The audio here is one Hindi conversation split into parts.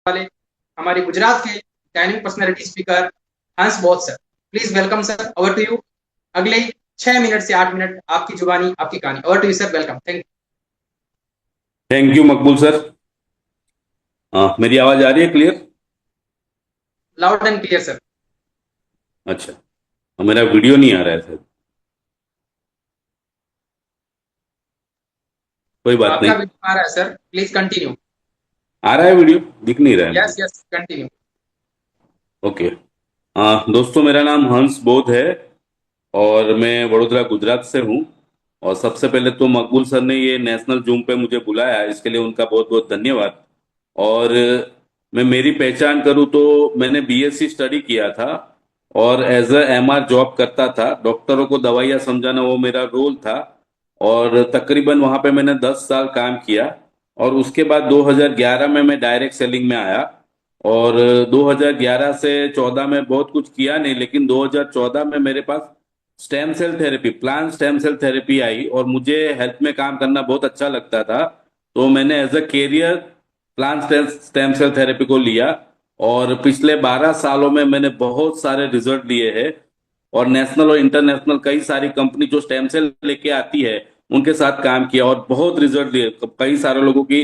वाले हमारे गुजरात के dynamic personality speaker Hans Bodh sir. Please welcome sir, over to you. अगले 6 मिनट से 8 मिनट आपकी जुबानी आपकी कहानी। Over to you sir, welcome. Thank thank you Maqbool sir. मेरी आवाज आ रही है clear? You. Loud and clear sir. अच्छा। मेरा वीडियो नहीं आ रहा है सर। कोई बात आपका नहीं। वीडियो आ रहा है सर, प्लीज कंटिन्यू। आ रहा है वीडियो, दिख नहीं रहा है यस मुझे। Yes, continue. ओके। दोस्तों, मेरा नाम हंस बोध है और मैं वडोदरा गुजरात से हूँ। और सबसे पहले तो मकबूल सर ने ये नेशनल जूम पे मुझे बुलाया, इसके लिए उनका बहुत बहुत धन्यवाद। और मैं मेरी पहचान करूँ तो मैंने बीएससी स्टडी किया था और एज अ एमआर जॉब करता था। डॉक्टरों को दवाइयाँ समझाना वो मेरा रोल था। और तकरीबन वहाँ पे मैंने 10 साल काम किया। और उसके बाद 2011 में मैं डायरेक्ट सेलिंग में आया। और 2011 से 14 में बहुत कुछ किया नहीं, लेकिन 2014 में मेरे पास stem cell therapy, plant stem cell therapy आई और मुझे हेल्थ में काम करना बहुत अच्छा लगता था। तो मैंने as a career plant stem cell therapy को लिया। और पिछले 12 सालों में मैंने बहुत सारे रिजल्ट लिए हैं। और नेशनल और इंटरनेशनल कई सारी कंपनी जो स्टेम सेल लेके आती है उनके साथ काम किया और बहुत रिजल्ट लिए। कई सारे लोगों की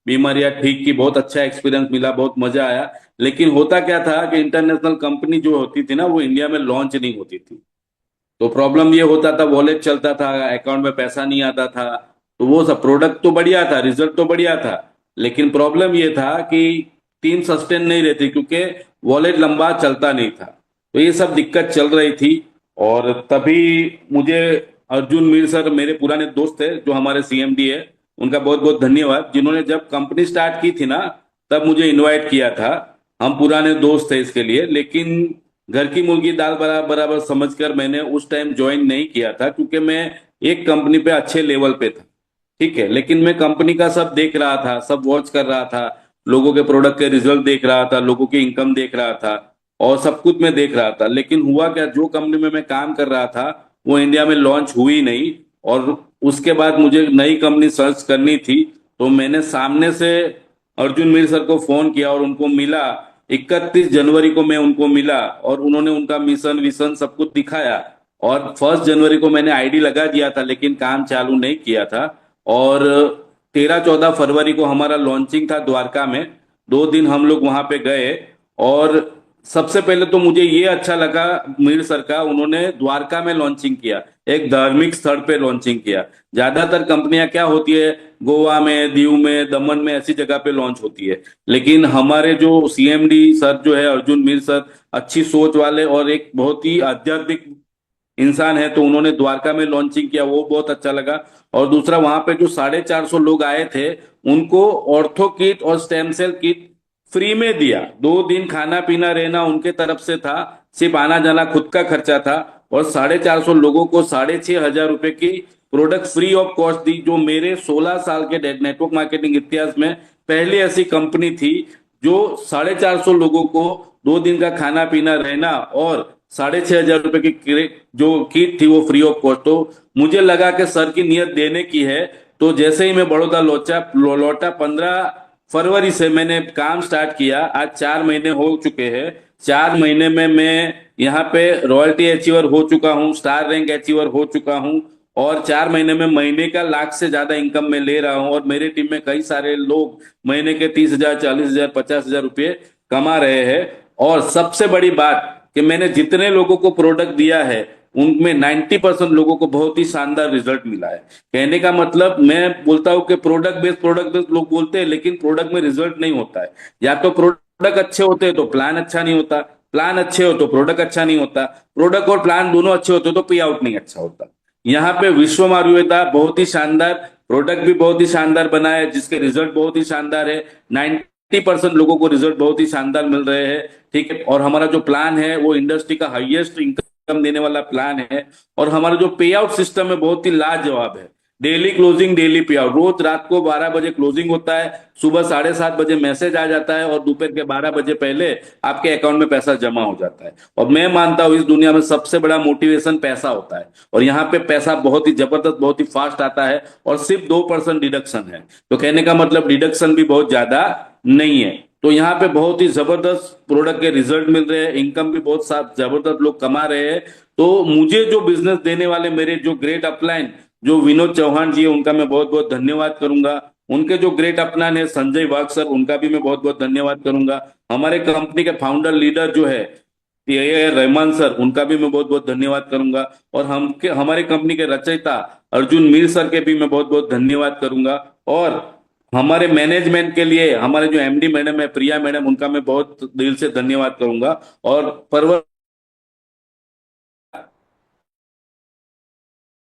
बीमारियां ठीक की, बहुत अच्छा एक्सपीरियंस मिला, बहुत मजा आया। लेकिन होता क्या था कि इंटरनेशनल कंपनी जो होती थी ना वो इंडिया में लॉन्च नहीं होती थी। तो प्रॉब्लम ये होता था, वॉलेट चलता था, अकाउंट में पैसा नहीं आता था। तो वो सब प्रोडक्ट तो बढ़िया था, रिजल्ट तो बढ़िया था, लेकिन प्रॉब्लम ये था कि टीम सस्टेन नहीं रहती क्योंकि वॉलेट लंबा चलता नहीं था। तो ये सब दिक्कत चल रही थी। और तभी मुझे अर्जुन मीर सर, मेरे पुराने दोस्त थे जो हमारे सीएमडी है, उनका बहुत बहुत धन्यवाद, जिन्होंने जब कंपनी स्टार्ट की थी ना तब मुझे इनवाइट किया था। हम पुराने दोस्त थे इसके लिए, लेकिन घर की मुर्गी दाल बराबर बराबर समझकर मैंने उस टाइम ज्वाइन नहीं किया था क्योंकि मैं एक कंपनी पे अच्छे लेवल पे था। ठीक है, लेकिन मैं कंपनी का सब देख रहा था, सब वॉच कर रहा था, लोगों के प्रोडक्ट के रिजल्ट देख रहा था, लोगों की इनकम देख रहा था और सब कुछ मैं देख रहा था। लेकिन हुआ क्या, जो कंपनी में मैं काम कर रहा था वो इंडिया में लॉन्च हुई नहीं। और उसके बाद मुझे नई कंपनी सर्च करनी थी। तो मैंने सामने से अर्जुन मीर सर को फोन किया और उनको मिला। 31 जनवरी को मैं उनको मिला और उन्होंने उनका मिशन विशन सब कुछ दिखाया। और 1 जनवरी को मैंने आईडी लगा दिया था लेकिन काम चालू नहीं किया था। और 13-14 फरवरी को हमारा लॉन्चिंग था द्वारका में। 2 दिन हम लोग वहां पे गए। और सबसे पहले तो मुझे ये अच्छा लगा मीर सर का, उन्होंने द्वारका में लॉन्चिंग किया, एक धार्मिक स्थल पे लॉन्चिंग किया। ज्यादातर कंपनियां क्या होती है, गोवा में, दीव में, दमन में, ऐसी जगह पे लॉन्च होती है। लेकिन हमारे जो सीएमडी सर जो है अर्जुन मीर सर, अच्छी सोच वाले और एक बहुत ही आध्यात्मिक इंसान है, तो उन्होंने द्वारका में लॉन्चिंग किया, वो बहुत अच्छा लगा। और दूसरा, वहां पे जो 450 लोग आए थे उनको ऑर्थो किट और स्टेम सेल किट फ्री में दिया। 2 दिन खाना पीना रहना उनके तरफ से था, सिर्फ आना जाना खुद का खर्चा था। और 450 लोगों को 6,500 रुपए की प्रोडक्ट फ्री ऑफ कॉस्ट दी, जो मेरे 16 साल के नेटवर्क मार्केटिंग इतिहास में पहली ऐसी कंपनी थी जो 450 लोगों को 2 दिन का खाना पीना रहना और 6,500 रुपए की जो किट थी वो फ्री ऑफ कॉस्ट। तो मुझे लगा कि सर की नियत देने की है। तो जैसे ही मैं बड़ौदा लौटा 15 फरवरी से मैंने काम स्टार्ट किया। आज 4 महीने हो चुके हैं। 4 महीने में मैं यहाँ पे रॉयल्टी अचीवर हो चुका हूँ, स्टार रैंक अचीवर हो चुका हूँ। और 4 महीने में महीने का लाख से ज्यादा इनकम में ले रहा हूँ। और मेरे टीम में कई सारे लोग महीने के 30,000, 40,000, 50,000 रुपये कमा रहे हैं। और सबसे बड़ी बात कि मैंने जितने लोगों को प्रोडक्ट दिया है उनमें 90% लोगों को बहुत ही शानदार रिजल्ट मिला है। कहने का मतलब, मैं बोलता हूं कि प्रोडक्ट बेस्ड लोग बोलते हैं लेकिन प्रोडक्ट में रिजल्ट नहीं होता है। या तो प्रोडक्ट अच्छे होते हैं तो प्लान अच्छा नहीं होता, प्लान अच्छे हो तो प्रोडक्ट अच्छा नहीं होता, प्रोडक्ट और प्लान दोनों अच्छे होते तो पे आउट नहीं अच्छा होता। यहाँ पे विश्वम आयुर्वेदा बहुत ही शानदार प्रोडक्ट भी बहुत ही शानदार बना है, जिसके रिजल्ट बहुत ही शानदार है। 90% लोगों को रिजल्ट बहुत ही शानदार मिल रहे हैं। ठीक है, और हमारा जो प्लान है वो इंडस्ट्री का हाईएस्ट इनकम देने वाला प्लान है। और हमारा जो पे आउट सिस्टम है बहुत ही लाजवाब है। डेली क्लोजिंग, डेली पे आउट, रोज रात को 12 बजे क्लोजिंग होता है, सुबह 7:30 बजे मैसेज आ जाता है और दोपहर के 12 बजे पहले आपके अकाउंट में पैसा जमा हो जाता है। और मैं मानता हूं इस दुनिया में सबसे बड़ा मोटिवेशन पैसा होता है। और यहाँ पे पैसा बहुत ही जबरदस्त, बहुत ही फास्ट आता है और सिर्फ 2% डिडक्शन है। तो कहने का मतलब डिडक्शन भी बहुत ज्यादा नहीं है। तो यहाँ पे बहुत ही जबरदस्त प्रोडक्ट के रिजल्ट मिल रहे हैं, इनकम भी बहुत साथ जबरदस्त लोग कमा रहे हैं। तो मुझे जो बिजनेस देने वाले मेरे जो ग्रेट अपलाइन जो विनोद चौहान जी है, उनका मैं बहुत बहुत धन्यवाद करूंगा। उनके जो ग्रेट अपलाइन है संजय वाघ सर, उनका भी मैं बहुत बहुत धन्यवाद करूंगा। हमारे कंपनी के फाउंडर लीडर जो है ये रहमान सर, उनका भी मैं बहुत बहुत धन्यवाद करूंगा। और हमारे कंपनी के रचयिता अर्जुन मीर सर के भी मैं बहुत बहुत धन्यवाद करूंगा। और हमारे मैनेजमेंट के लिए हमारे जो एमडी मैडम है प्रिया मैडम, उनका मैं बहुत दिल से धन्यवाद करूंगा। और परवर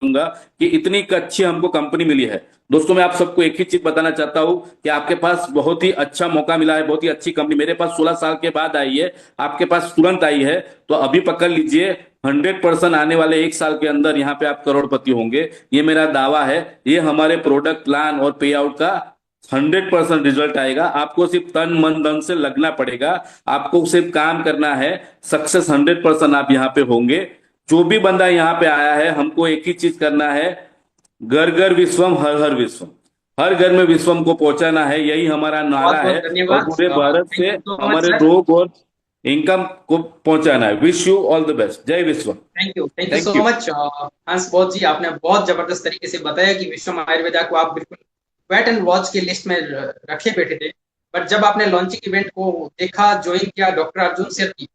करूंगा कि इतनी एक अच्छी हमको कंपनी मिली है। दोस्तों मैं आप सबको एक ही चीज बताना चाहता हूं कि आपके पास बहुत ही अच्छा मौका मिला है, बहुत ही अच्छी कंपनी मेरे पास 16 साल के बाद आई है, आपके पास तुरंत आई है। तो अभी पकड़ लीजिए, 100% आने वाले 1 साल के अंदर यहाँ पे आप करोड़पति होंगे, ये मेरा दावा है। ये हमारे प्रोडक्ट प्लान और पे आउट का 100% रिजल्ट आएगा। आपको सिर्फ तन मन धन से लगना पड़ेगा, आपको सिर्फ काम करना है, सक्सेस 100% आप यहाँ पे होंगे। जो भी बंदा यहाँ पे आया है, हमको एक ही चीज करना है, घर घर विश्वम हर हर विश्वम, हर घर में विश्वम को पहुंचाना है, यही हमारा बहुत नारा बहुत है। और धन्यवाद। पूरे भारत थैंक से यू सो मच हमारे सर। रोग और इनकम को पहुंचाना है। Wish you all the best. जय विश्व। Thank you thank so you. Much हंस बोध जी, आपने बहुत जबरदस्त तरीके से बताया कि विश्वम आयुर्वेदा को आप बिल्कुल वेट एंड वॉच की लिस्ट में रखे बैठे थे। बट जब आपने लॉन्चिंग इवेंट को देखा, ज्वाइन किया, डॉक्टर अर्जुन सर की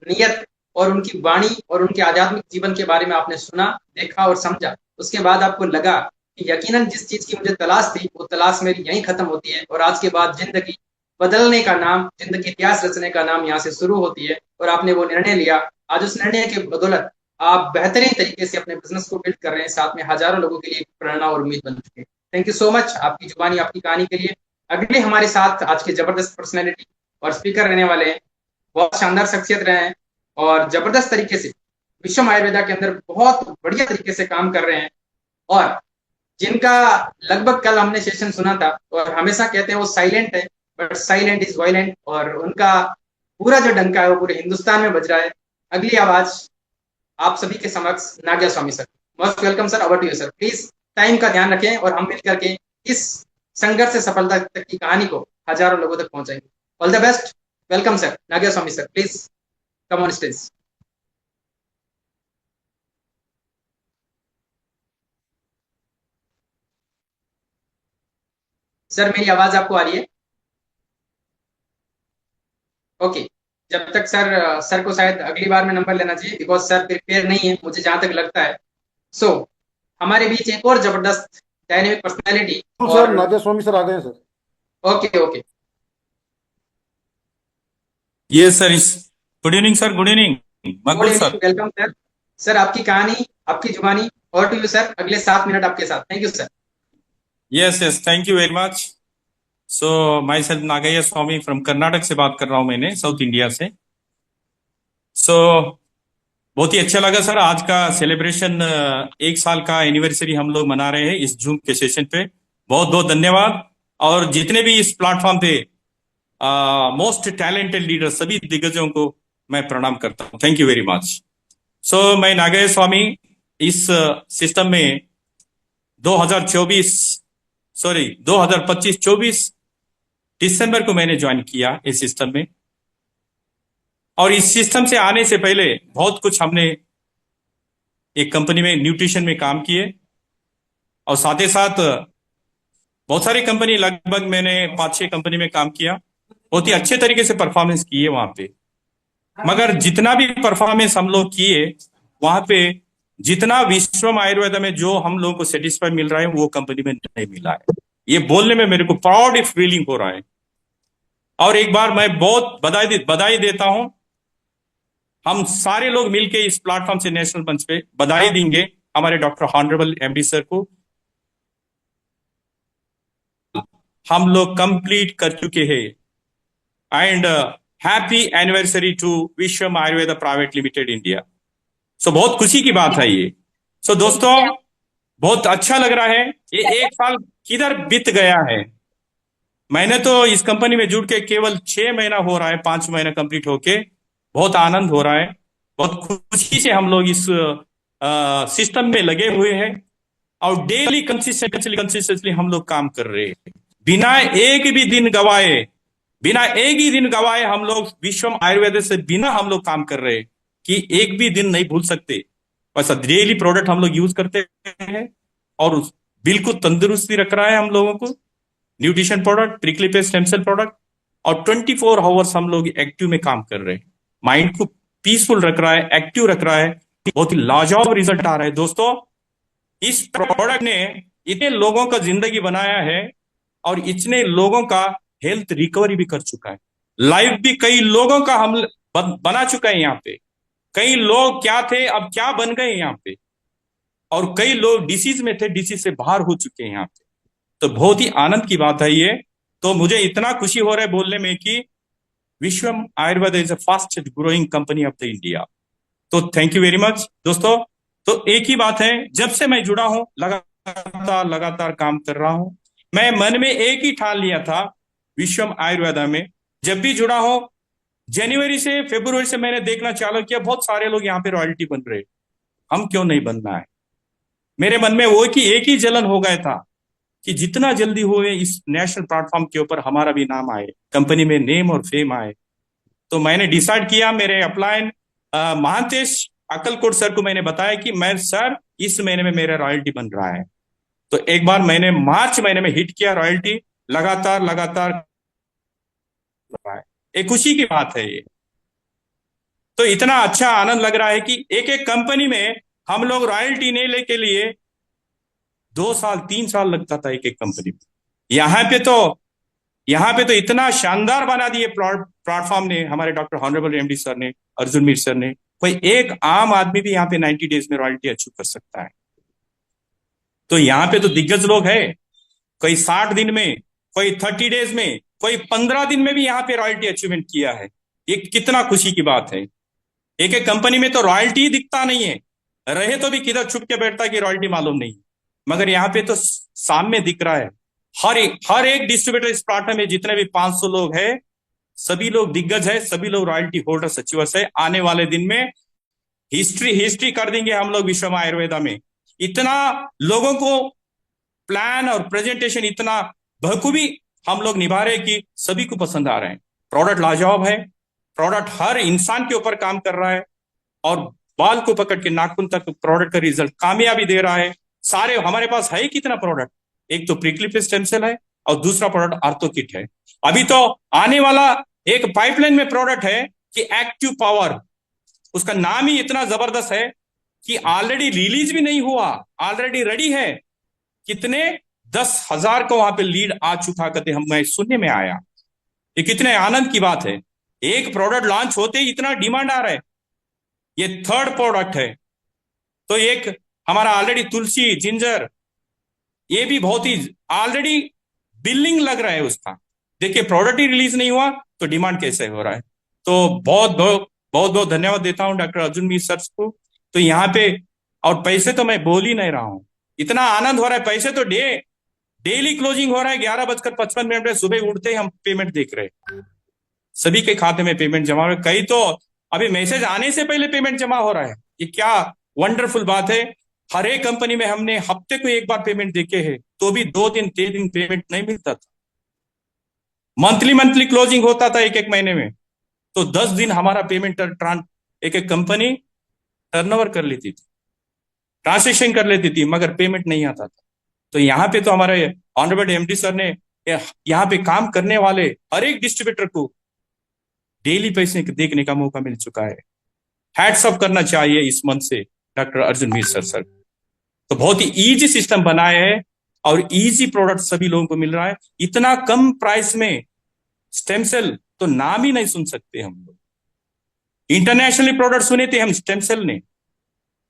नियत और उनकी वाणी और उनके आध्यात्मिक जीवन के बारे में आपने सुना, देखा और समझा, उसके बाद आपको लगा कि यकीनन जिस चीज की मुझे तलाश थी वो तलाश मेरी यहीं खत्म होती है, और आज के बाद जिंदगी बदलने का नाम, जिंदगी इतिहास रचने का नाम यहाँ से शुरू होती है। और आपने वो निर्णय लिया। आज उस निर्णय के बदौलत आप बेहतरीन तरीके से अपने बिजनेस को बिल्ड कर रहे हैं, साथ में हजारों लोगों के लिए प्रेरणा और उम्मीद बन चुके हैं। थैंक यू सो मच आपकी जुबानी, आपकी कहानी के लिए। अगले हमारे साथ आज के जबरदस्त पर्सनैलिटी और स्पीकर रहने वाले हैं, बहुत शानदार शख्सियत रहे हैं और जबरदस्त तरीके से विश्वम आयुर्वेदा के अंदर बहुत बढ़िया तरीके से काम कर रहे हैं, और जिनका लगभग कल हमने सेशन सुना था, और हमेशा कहते हैं वो साइलेंट है बट साइलेंट इज वायलेंट, और उनका पूरा जो डंका है वो पूरे हिंदुस्तान में बज रहा है। अगली आवाज आप सभी के समक्ष Nagaiah Swamy sir. Most welcome sir, over to you sir. Please time का ध्यान रखें और हम मिलकर के इस संघर्ष से सफलता तक की कहानी को हजारों लोगों तक पहुंचाएंगे। All the best. Welcome sir, Nagya Swamy sir, please come on stage. Sir मेरी आवाज आपको आ रही है? ओके। जब तक सर को शायद अगली बार में नंबर लेना चाहिए, बिकॉज सर प्रिपेयर नहीं है मुझे जहां तक लगता है। सो हमारे बीच एक और जबरदस्त डायनेमिक पर्सनैलिटी सर और नादिया स्वामी सर आ गए हैं sir. Okay okay. Yes sir. Good evening sir, good evening good Maqbool evening, sir. Welcome sir. Sir आपकी कहानी, आपकी जुबानी, और टू यू सर। अगले 7 मिनट आपके साथ। Thank you sir. Yes yes, thank you very much. So myself Nagaiah Swamy from Karnataka से बात कर रहा हूं, मैंने साउथ इंडिया से। सो बहुत ही अच्छा लगा सर, आज का सेलिब्रेशन 1 साल का एनिवर्सरी हम लोग मना रहे हैं इस जूम के सेशन पे। बहुत बहुत धन्यवाद। और जितने भी इस प्लेटफॉर्म पे मोस्ट टैलेंटेड लीडर, सभी दिग्गजों को मैं प्रणाम करता हूं। Thank you very much. So मैं नागैया स्वामी इस सिस्टम में 2025-24 दिसंबर को मैंने ज्वाइन किया इस सिस्टम में। और इस सिस्टम से आने से पहले बहुत कुछ हमने एक कंपनी में न्यूट्रिशन में काम किए, और साथ ही साथ बहुत सारी कंपनी, लगभग मैंने 5-6 कंपनी में काम किया। बहुत ही अच्छे तरीके से परफॉर्मेंस किए वहां पे। मगर जितना भी परफॉर्मेंस हम लोग किए वहां पे, जितना विश्वम आयुर्वेदा में जो हम लोगों को सेटिस्फाई मिल रहा है वो कंपनी में नहीं मिला है। ये बोलने में मेरे को प्राउड फीलिंग हो रहा है। और एक बार मैं बहुत बधाई देता हूं। हम सारे लोग मिलके इस प्लेटफॉर्म से नेशनल मंच पे बधाई देंगे हमारे डॉक्टर ऑनरेबल एमडी सर को। हम लोग कंप्लीट कर चुके हैं। And happy anniversary to Vishwam Ayurveda private limited India. So बहुत खुशी की बात है ये। सो दोस्तों बहुत अच्छा लग रहा है। ये 1 साल किधर बीत गया है। मैंने तो इस कंपनी में जुड़ के केवल 6 महीना हो रहा है, 5 महीना कंप्लीट होके बहुत आनंद हो रहा है। बहुत खुशी से हम लोग इस सिस्टम में लगे हुए हैं और डेली कंसिस्टेंटली हम लोग काम कर रहे हैं, बिना एक भी दिन गवाए बिना एक ही दिन गवाए हम लोग विश्वम आयुर्वेद से बिना हम लोग काम कर रहे हैं कि एक भी दिन नहीं भूल सकते। वैसा डेली प्रोडक्ट हम लोग यूज करते हैं और बिल्कुल तंदुरुस्ती रख रहा है हम लोगों को। Nutrition product, prickly paste stem cell product, और 24 आवर्स हम लोग एक्टिव में काम कर रहे हैं। माइंड को पीसफुल रख रहा है, एक्टिव रख रहा है, बहुत ही लाजवाब रिजल्ट आ रहा है दोस्तों। इस प्रोडक्ट ने इतने लोगों का जिंदगी बनाया है और इतने लोगों का हेल्थ रिकवरी भी कर चुका है। लाइफ भी कई लोगों का हम बना चुका है यहाँ पे। कई लोग क्या थे अब क्या बन गए यहाँ पे, और कई लोग डिसीज में थे, डिसीज से बाहर हो चुके हैं यहाँ पे। तो बहुत ही आनंद की बात है ये। तो मुझे इतना खुशी हो रहा है बोलने में कि Vishwam Ayurveda is a fastest growing company of the India. तो थैंक यू वेरी मच दोस्तों। तो एक ही बात है, जब से मैं जुड़ा हूं लगातार लगातार काम कर रहा हूं। मैं मन में एक ही ठान लिया था विश्वम आयुर्वेदा में, जब भी जुड़ा हूं जनवरी से फरवरी से मैंने देखना चालू किया, बहुत सारे लोग यहाँ पे रॉयल्टी बन रहे, हम क्यों नहीं बनना है। मेरे मन में वो कि एक ही जलन हो गया था कि जितना जल्दी हुए इस नेशनल प्लेटफॉर्म के ऊपर हमारा भी नाम आए, कंपनी में नेम और फेम आए। तो मैंने डिसाइड किया, मेरे अपलाइन महांतेश अक्कलकोट सर को मैंने बताया कि मैं सर इस महीने में मेरा रॉयल्टी बन रहा है। तो एक बार मैंने मार्च महीने में हिट किया रॉयल्टी, लगातार लगातार रहा है। एक खुशी की बात है ये। तो इतना अच्छा आनंद लग रहा है कि एक एक कंपनी में हम लोग रॉयल्टी नहीं लेके लिए 2 साल 3 साल लगता था एक एक कंपनी में। यहाँ पे तो इतना शानदार बना दिए प्लेटफॉर्म ने हमारे डॉक्टर हॉनरेबल एमडी सर ने, अर्जुन मीर सर ने। कोई एक आम आदमी भी यहाँ पे 90 डेज में रॉयल्टी अचीव कर सकता है। तो यहाँ पे तो दिग्गज लोग है, कोई 60 दिन में, कोई 30 डेज में, कोई 15 दिन में भी यहाँ पे रॉयल्टी अचीवमेंट किया है। ये कितना खुशी की बात है। एक एक कंपनी में तो रॉयल्टी दिखता नहीं है, रहे तो भी किधर छुप के बैठता कि रॉयल्टी मालूम नहीं, मगर यहाँ पे तो सामने दिख रहा है। हर एक डिस्ट्रीब्यूटर इस प्लेटफॉर्म में जितने भी 500 लोग हैं, सभी लोग दिग्गज है, सभी लोग रॉयल्टी होल्डर अचीवर्स है। आने वाले दिन में हिस्ट्री कर देंगे हम लोग विश्वम आयुर्वेदा में। इतना लोगों को प्लान और प्रेजेंटेशन इतना बखूबी हम लोग निभा रहे हैं कि सभी को पसंद आ रहे हैं। प्रोडक्ट लाजवाब है, प्रोडक्ट हर इंसान के ऊपर काम कर रहा है, और बाल को पकड़ के नाखून तक प्रोडक्ट का रिजल्ट कामयाबी दे रहा है। सारे हमारे पास है कितना प्रोडक्ट, एक तो प्रिक्लिप स्टेम सेल है और दूसरा प्रोडक्ट आर्थो किट है। अभी तो आने वाला एक पाइपलाइन में प्रोडक्ट है कि एक्टिव पावर, उसका नाम ही इतना जबरदस्त है कि ऑलरेडी रिलीज भी नहीं हुआ, ऑलरेडी रेडी है। कितने 10,000 को वहां पे लीड आ चुका कहते हम मैं सुनने में आया। ये कितने आनंद की बात है, एक प्रोडक्ट लॉन्च होते ही इतना डिमांड आ रहा है। ये थर्ड प्रोडक्ट है। तो एक हमारा ऑलरेडी तुलसी जिंजर, ये भी बहुत ही ऑलरेडी बिल्डिंग लग रहा है उसका। देखिए प्रोडक्ट ही रिलीज नहीं हुआ तो डिमांड कैसे हो रहा है। तो बहुत बहुत धन्यवाद देता हूं डॉक्टर अर्जुन मीर सर को। तो यहाँ पे और पैसे तो मैं बोल ही नहीं रहा हूं, इतना आनंद हो रहा है। पैसे तो डेली क्लोजिंग हो रहा है 11:55 में, सुबह उठते ही हम पेमेंट देख रहे हैं, सभी के खाते में पेमेंट जमा हो रहा है। कई तो अभी मैसेज आने से पहले पेमेंट जमा हो रहा है। ये क्या वंडरफुल बात है। हर एक कंपनी में हमने हफ्ते को एक बार पेमेंट देखे है, तो भी 2 दिन 3 दिन पेमेंट नहीं मिलता था। मंथली क्लोजिंग होता था एक एक महीने में, तो 10 दिन हमारा पेमेंट एक एक कंपनी टर्नओवर कर लेती थी, ट्रांसैक्शन कर लेती थी, मगर पेमेंट नहीं आता था। तो यहाँ पे तो हमारे ऑनरेबल एमडी सर ने यहाँ पे काम करने वाले हर एक डिस्ट्रीब्यूटर को डेली पैसे देखने का मौका मिल चुका है। हैट्स ऑफ करना चाहिए इस मंथ से डॉक्टर अर्जुन मीर सर। तो बहुत ही इजी सिस्टम बनाया है और इजी प्रोडक्ट सभी लोगों को मिल रहा है। इतना कम प्राइस में स्टेम सेल तो नाम ही नहीं सुन सकते हम लोग। इंटरनेशनली प्रोडक्ट सुने थे हम स्टेम सेल ने,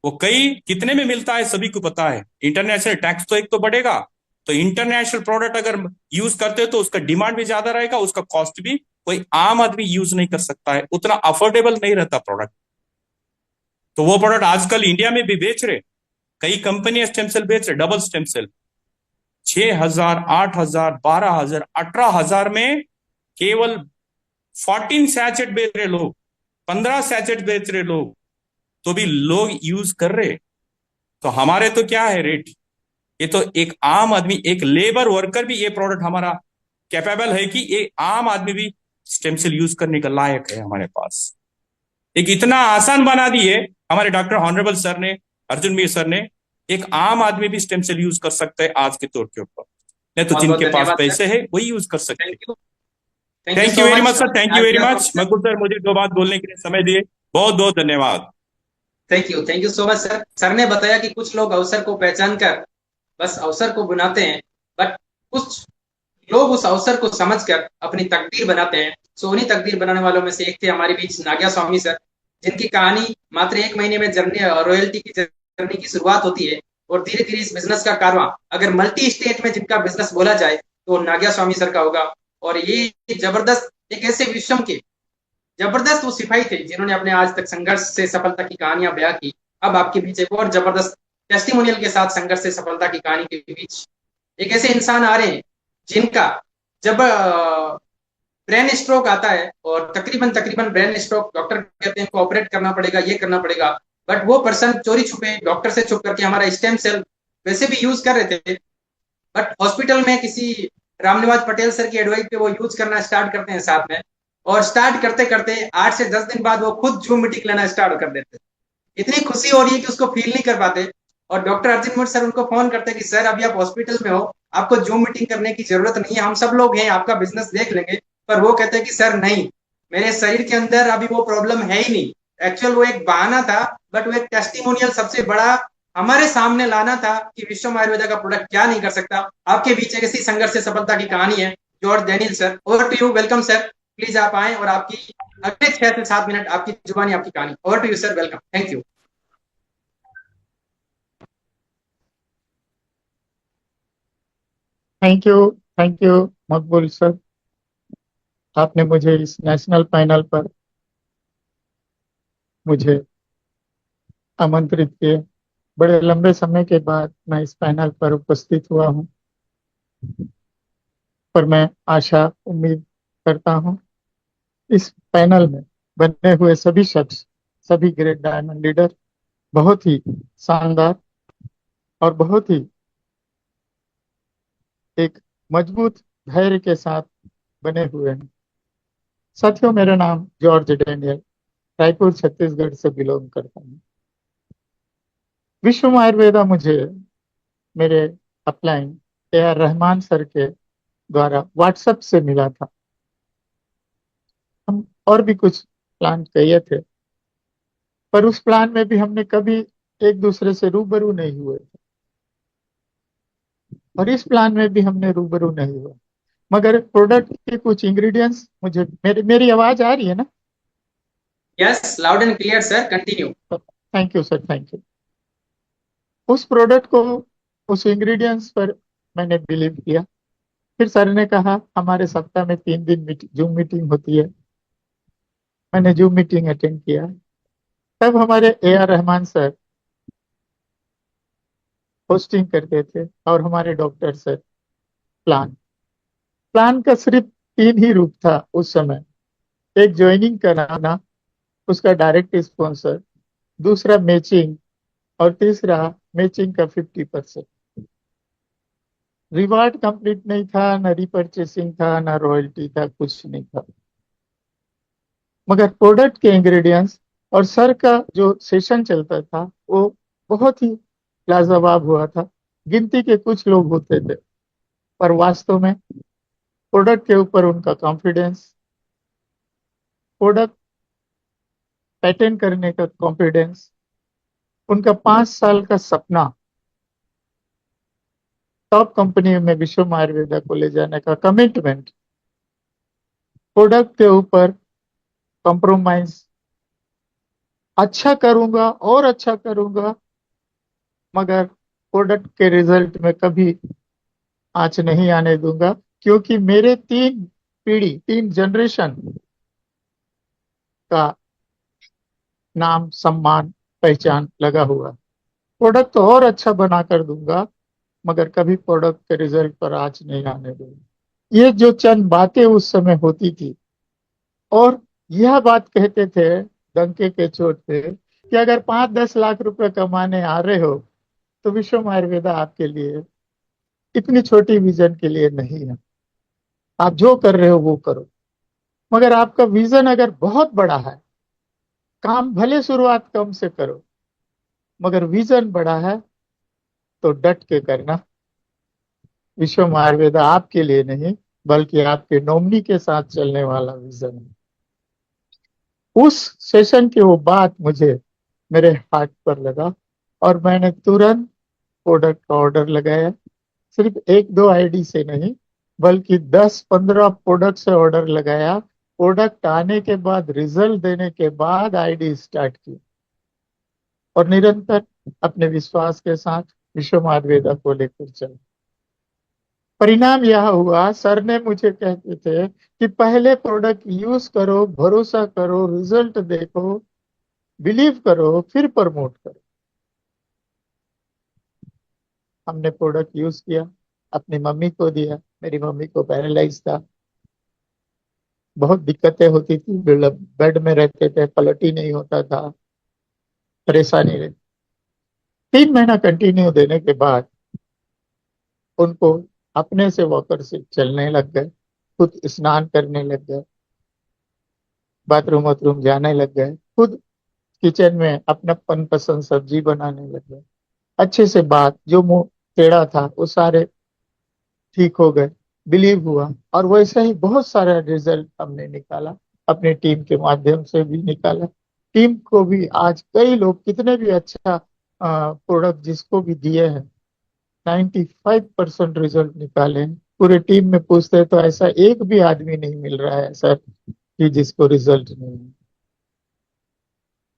वो कई कितने में मिलता है सभी को पता है। इंटरनेशनल टैक्स तो एक तो बढ़ेगा, तो इंटरनेशनल प्रोडक्ट अगर यूज करते हो तो उसका डिमांड भी ज्यादा रहेगा, उसका कॉस्ट भी कोई आम आदमी यूज नहीं कर सकता है, उतना अफोर्डेबल नहीं रहता प्रोडक्ट। तो वो प्रोडक्ट आजकल इंडिया में भी बेच रहे, कई कंपनियां स्टेम सेल बेच रहे, डबल स्टेम सेल 6,000, 8,000, 12,000, 18,000 में केवल 14 सैचेट बेच रहे लोग, 15 सैचेट बेच रहे लोग, तो भी लोग यूज कर रहे। तो हमारे तो क्या है रेट, ये तो एक आम आदमी, एक लेबर वर्कर भी ये प्रोडक्ट हमारा कैपेबल है कि ये आम आदमी भी स्टेम सेल यूज करने का लायक है हमारे पास। एक इतना आसान बना दिए हमारे डॉक्टर ऑनरेबल सर ने, अर्जुन मीर सर ने। एक आम आदमी भी स्टेम सेल यूज कर सकता है आज के तौर के ऊपर, नहीं तो बहुत बहुत जिनके पास धन्यवाद सर। पैसे है वही यूज कर सकते हैं। Thank you thank you so very much much. Sir, thank you आज वेरी भी आप मच हमसे, मकबूल सर, मुझे दो बात बोलने के लिए समय दिए, बहुत बहुत धन्यवाद। Thank you so much sir. Sir ने बताया कि कुछ लोग अवसर को पहचान कर बस अवसर को बुनाते हैं, बट कुछ लोग उस अवसर को समझकर अपनी तकदीर बनाते हैं। सो उन्हीं तकदीर बनाने वालों में से एक थे हमारे बीच नाग्या स्वामी सर, जिनकी कहानी मात्र 1 महीने में जर्नी रॉयल्टी की जर्नी की शुरुआत होती है, और धीरे धीरे इस बिजनेस का कारवां, अगर मल्टी स्टेट में जिनका बिजनेस बोला जाए तो नाग्या स्वामी सर का होगा। और ये जबरदस्त एक ऐसे विश्व के जबरदस्त वो सिपाही थे जिन्होंने अपने आज तक संघर्ष से सफलता की कहानियां बयां की। अब आपके बीच एक और जबरदस्त टेस्टिमोनियल के साथ संघर्ष से सफलता की कहानी के बीच एक ऐसे इंसान आ रहे हैं जिनका जब ब्रेन स्ट्रोक आता है, और तकरीबन तकरीबन ब्रेन स्ट्रोक डॉक्टर कहते हैं को ऑपरेट करना पड़ेगा, ये करना पड़ेगा, बट वो पर्सन चोरी छुपे डॉक्टर से छुप करके हमारा स्टेम सेल वैसे भी यूज कर रहे थे, बट हॉस्पिटल में किसी रामनिवास पटेल सर की एडवाइस पे वो यूज करना स्टार्ट करते हैं साथ में, और स्टार्ट करते करते 8 से 10 दिन बाद वो खुद जूम मीटिंग लेना स्टार्ट कर देते हैं। इतनी खुशी हो रही है कि उसको फील नहीं कर पाते, और डॉक्टर अर्जुन मुट सर उनको फोन करते हैं कि सर अभी आप हॉस्पिटल में हो, आपको जूम मीटिंग करने की जरूरत नहीं है, हम सब लोग हैं, आपका बिजनेस देख लेंगे। पर वो कहते हैं कि सर नहीं, मेरे शरीर के अंदर अभी वो प्रॉब्लम है ही नहीं। एक्चुअल वो एक बहाना था, बट वो एक टेस्टिमोनियल सबसे बड़ा हमारे सामने लाना था कि विश्व आयुर्वेदा का प्रोडक्ट क्या नहीं कर सकता। आपके बीच एक ऐसी संघर्ष से सफलता की कहानी है। George Daniel sir, over to you. Welcome sir, please आप आए और आपकी अगले 6 से 7 मिनट आपकी जुबानी आपकी कहानी। Over to you sir, welcome, thank you. Thank you Maqbool sir, आपने मुझे इस नेशनल पैनल पर मुझे आमंत्रित किए। बड़े लंबे समय के बाद मैं इस पैनल पर उपस्थित हुआ हूं, पर मैं आशा उम्मीद करता हूं इस पैनल में बने हुए सभी शख्स, सभी ग्रेट डायमंड लीडर बहुत ही शानदार और बहुत ही एक मजबूत धैर्य के साथ बने हुए हैं। साथियों, मेरा नाम जॉर्ज डैनियल, रायपुर छत्तीसगढ़ से बिलोंग करता हूँ। विश्व आयुर्वेदा मुझे मेरे अपलाइन AR रहमान सर के द्वारा व्हाट्सएप से मिला था। हम और भी कुछ प्लान किए थे, पर उस प्लान में भी हमने कभी एक दूसरे से रूबरू नहीं हुए थे, और इस प्लान में भी हमने रूबरू नहीं हुआ। मगर प्रोडक्ट के कुछ इंग्रेडिएंट्स मुझे मेरी आवाज आ रही है ना? Yes, loud and clear sir, continue. Thank you sir, thank you. उस प्रोडक्ट को, उस इंग्रेडिएंट्स पर मैंने बिलीव किया। फिर सर ने कहा हमारे सप्ताह में 3 दिन जूम मीटिंग होती है। मैंने जूम मीटिंग अटेंड किया। तब हमारे AR रहमान सर होस्टिंग करते थे और हमारे डॉक्टर सर प्लान प्लान का सिर्फ 3 ही रूप था उस समय। एक ज्वाइनिंग कराना, उसका डायरेक्ट स्पॉन्सर, दूसरा मैचिंग, और तीसरा मैचिंग का 50%। रिवार्ड कंप्लीट नहीं था, ना रिपर्चेसिंग था, ना रॉयल्टी था, कुछ नहीं था। मगर प्रोडक्ट के इंग्रेडिएंट्स और सर का जो सेशन चलता था वो बहुत ही लाजवाब हुआ था। गिनती के कुछ लोग होते थे, पर वास्तव में प्रोडक्ट के ऊपर उनका कॉन्फिडेंस, प्रोडक्ट पेटेंट करने का कॉन्फिडेंस, उनका 5 साल का सपना टॉप कंपनी में विश्व आयुर्वेदा को ले जाने का कमिटमेंट, प्रोडक्ट के ऊपर कॉम्प्रोमाइज, अच्छा करूंगा और अच्छा करूंगा, मगर प्रोडक्ट के रिजल्ट में कभी आंच नहीं आने दूंगा, क्योंकि मेरे 3 पीढ़ी, 3 जनरेशन का नाम, सम्मान, पहचान लगा हुआ है। प्रोडक्ट तो और अच्छा बना कर दूंगा, मगर कभी प्रोडक्ट के रिजल्ट पर आंच नहीं आने दूंगा। ये जो चंद बातें उस समय होती थी, और यह बात कहते थे डंके के चोट पे कि अगर 5-10 लाख रुपए कमाने आ रहे हो तो विश्व आयुर्वेदा आपके लिए इतनी छोटी विजन के लिए नहीं है। आप जो कर रहे हो वो करो। मगर आपका विजन अगर बहुत बड़ा है, काम भले शुरुआत कम से करो, मगर विजन बड़ा है तो डट के करना। विश्व आयुर्वेदा आपके लिए नहीं, बल्कि आपके नॉमिनी के साथ चलने वाला विजन है। उस सेशन की वो बात मुझे मेरे हार्ट पर लगा और मैंने तुरंत प्रोडक्ट का ऑर्डर लगाया। सिर्फ एक दो आईडी से नहीं, बल्कि 10-15 प्रोडक्ट से ऑर्डर लगाया। प्रोडक्ट आने के बाद, रिजल्ट देने के बाद आईडी स्टार्ट की और निरंतर अपने विश्वास के साथ विश्व आयुर्वेदा को लेकर चला। परिणाम यह हुआ, सर ने मुझे कहते थे कि पहले प्रोडक्ट यूज करो, भरोसा करो, रिजल्ट देखो, बिलीव करो, फिर प्रमोट करो। हमने प्रोडक्ट यूज किया, अपनी मम्मी को दिया। मेरी मम्मी को पैरालाइज था, बहुत दिक्कतें होती थी, बेड में रहते थे, पलट ही नहीं होता था, परेशानी रहती। 3 महीना कंटिन्यू देने के बाद उनको अपने से वॉकर से चलने लग गए, खुद स्नान करने लग गए, बाथरूम वाथरूम जाने लग गए, खुद किचन में अपना मनपसंद सब्जी बनाने लग गए। अच्छे से बात, जो मुंह टेढ़ा था वो सारे ठीक हो गए, बिलीव हुआ। और वैसे ही बहुत सारा रिजल्ट हमने निकाला, अपनी टीम के माध्यम से भी निकाला। टीम को भी आज कई लोग, कितने भी अच्छा प्रोडक्ट जिसको भी दिए हैं, 95% रिजल्ट निकाले हैं। पूरे टीम में पूछते हैं तो ऐसा एक भी आदमी नहीं मिल रहा है सर कि जिसको रिजल्ट नहीं है।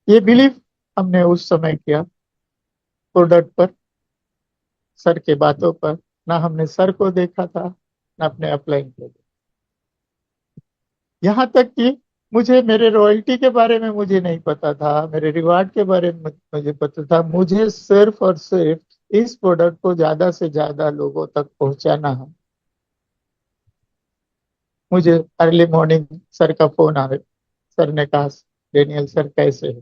ये बिलीव हमने उस समय किया प्रोडक्ट पर, सर के बातों पर। ना हमने सर को देखा था, ना अपने अपलाइन को देखा। यहाँ तक कि मुझे, मेरे रॉयल्टी के बारे में मुझे नहीं पता था, मेरे रिवार्ड के बारे में मुझे पता था। मुझे सिर्फ और सिर्फ इस प्रोडक्ट को ज्यादा से ज्यादा लोगों तक पहुंचाना है। मुझे अर्ली मॉर्निंग सर का फोन आया। सर ने कहा, डेनियल सर कैसे है?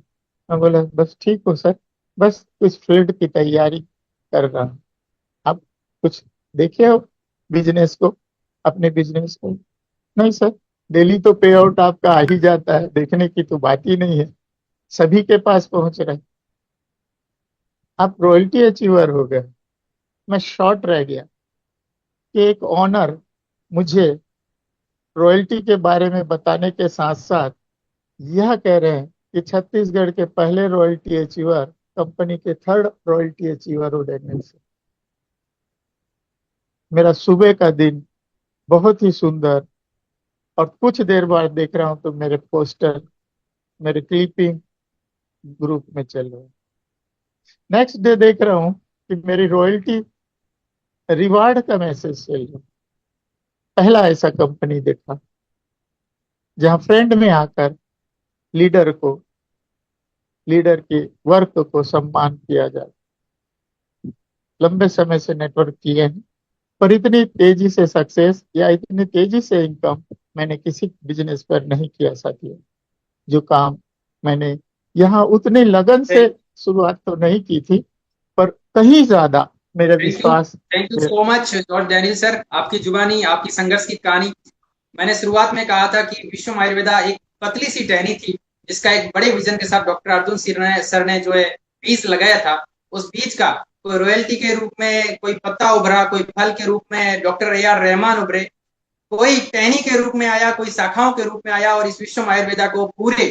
मैं बोला बस ठीक हूँ सर, बस कुछ फील्ड की तैयारी कर रहा हूँ। आप कुछ देखे हो बिजनेस को, अपने बिजनेस को? नहीं सर, डेली तो पे आउट आपका आ ही जाता है, देखने की तो बात ही नहीं है, सभी के पास पहुंच रहे हैं। आप रॉयल्टी अचीवर हो गए। मैं शॉर्ट रह गया कि एक ऑनर मुझे रॉयल्टी के बारे में बताने के साथ साथ यह कह रहे हैं कि छत्तीसगढ़ के पहले रॉयल्टी अचीवर, कंपनी के 3rd रॉयल्टी अचीवर हो डेनियल से। मेरा सुबह का दिन बहुत ही सुंदर, और कुछ देर बाद देख रहा हूं तो मेरे पोस्टर, मेरे क्लिपिंग ग्रुप में चल रहे हैं। नेक्स्ट डे देख रहा हूं कि मेरी रॉयल्टी रिवार्ड का मैसेज चल रहा है। पहला ऐसा कंपनी देखा जहां फ्रेंड में आकर लीडर को, लीडर के वर्क को सम्मान किया जाए। लंबे समय से नेटवर्क किए हैं, पर इतनी तेजी से सक्सेस या इतनी तेजी से इनकम मैंने किसी बिजनेस पर नहीं किया साथियों। जो काम मैंने यहाँ उतने लगन से शुरुआत तो नहीं की थी, पर कहीं ज्यादा मेरा विश्वास। Thank you so much George Daniel sir, आपकी जुबानी, आपकी संघर्ष की कहानी। मैंने शुरुआत में कहा था कि विश्व आयुर्वेदा एक पतली सी टहनी थी, जिसका एक बड़े विजन के साथ डॉक्टर अर्जुन सर ने जो है बीज लगाया था। उस बीज का कोई रॉयल्टी के रूप में कोई पत्ता उभरा, कोई फल के रूप में डॉक्टर AR रहमान उभरे, कोई टहनी के रूप में आया, कोई शाखाओं के रूप में आया, और इस विश्व आयुर्वेदा को पूरे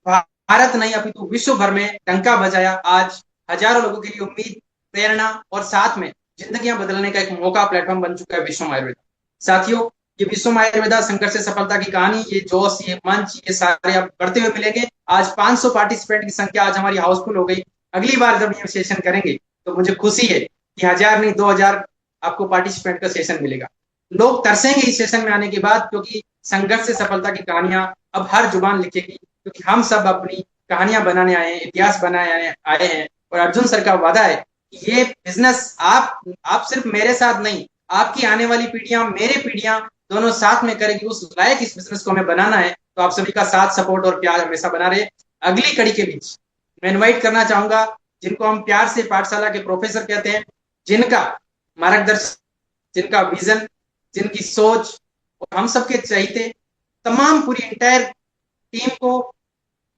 भारत नहीं अपितु विश्व भर में डंका बजाया। आज हजारों लोगों के लिए उम्मीद, प्रेरणा और साथ में जिंदगियां बदलने का एक मौका, प्लेटफॉर्म बन चुका है विश्व आयुर्वेदा। साथियों, ये विश्व आयुर्वेदा संघर्ष से सफलता की कहानी, ये जोश, ये मंच, ये सारे आप बढ़ते हुए मिलेंगे। आज 500 पार्टिसिपेंट की संख्या आज हमारी हाउसफुल हो गई। अगली बार जब ये सेशन करेंगे तो मुझे खुशी है कि 1000 नहीं 2000 आपको पार्टिसिपेंट का सेशन मिलेगा। लोग तरसेंगे इस सेशन में आने के बाद, क्योंकि संघर्ष से सफलता की कहानियां अब हर जुबान लिखेगी, क्योंकि हम सब अपनी कहानियां बनाने आए हैं, इतिहास बनाने आए हैं। और अर्जुन सर का वादा है कि ये बिजनेस आप सिर्फ मेरे साथ नहीं, आपकी आने वाली पीढ़ियां, मेरे पीढ़ियां दोनों साथ में करेगी। उस लायक इस बिजनेस को हमें बनाना है, तो आप सभी का साथ, सपोर्ट और प्यार हमेशा बना रहे। अगली कड़ी के बीच मैं इन्वाइट करना चाहूंगा जिनको हम प्यार से पाठशाला के प्रोफेसर कहते हैं, जिनका मार्गदर्शन, जिनका विजन, जिनकी सोच और हम सबके चहीते तमाम पूरी इंटायर टीम को,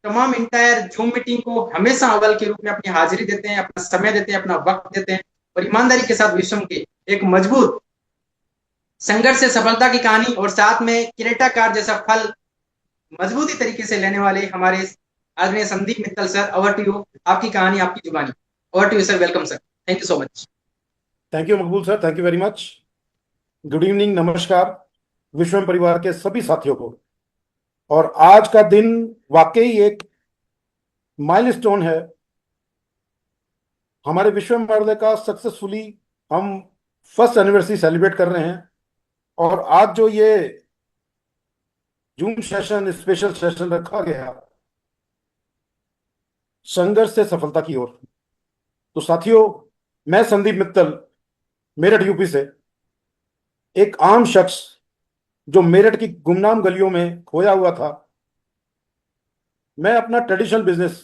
तमाम इंटायर जूम मीटिंग को हमेशा अव्वल के रूप में अपनी हाजिरी देते हैं, अपना समय देते हैं, अपना वक्त देते हैं और ईमानदारी के साथ विश्व के एक मजबूत संघर्ष से सफलता की कहानी और साथ में क्रेटा कार जैसा फल मजबूती तरीके से लेने वाले हमारे आदरणीय Sandeep Mittal sir, over to you. आपकी कहानी, आपकी जुबानी। Over to you sir, welcome sir, thank you so much. Thank you Maqbool sir, thank you very much. Good evening, नमस्कार विश्वम परिवार के सभी साथियों को। और आज का दिन वाकई एक माइलस्टोन है हमारे विश्वम परिवार का। सक्सेसफुली हम फर्स्ट एनिवर्सरी सेलिब्रेट कर रहे हैं और आज जो ये जूम सेशन, स्पेशल सेशन रखा गया संघर्ष से सफलता की ओर। तो साथियों, मैं संदीप मित्तल, मेरठ यूपी से, एक आम शख्स जो मेरठ की गुमनाम गलियों में खोया हुआ था। मैं अपना ट्रेडिशनल बिजनेस,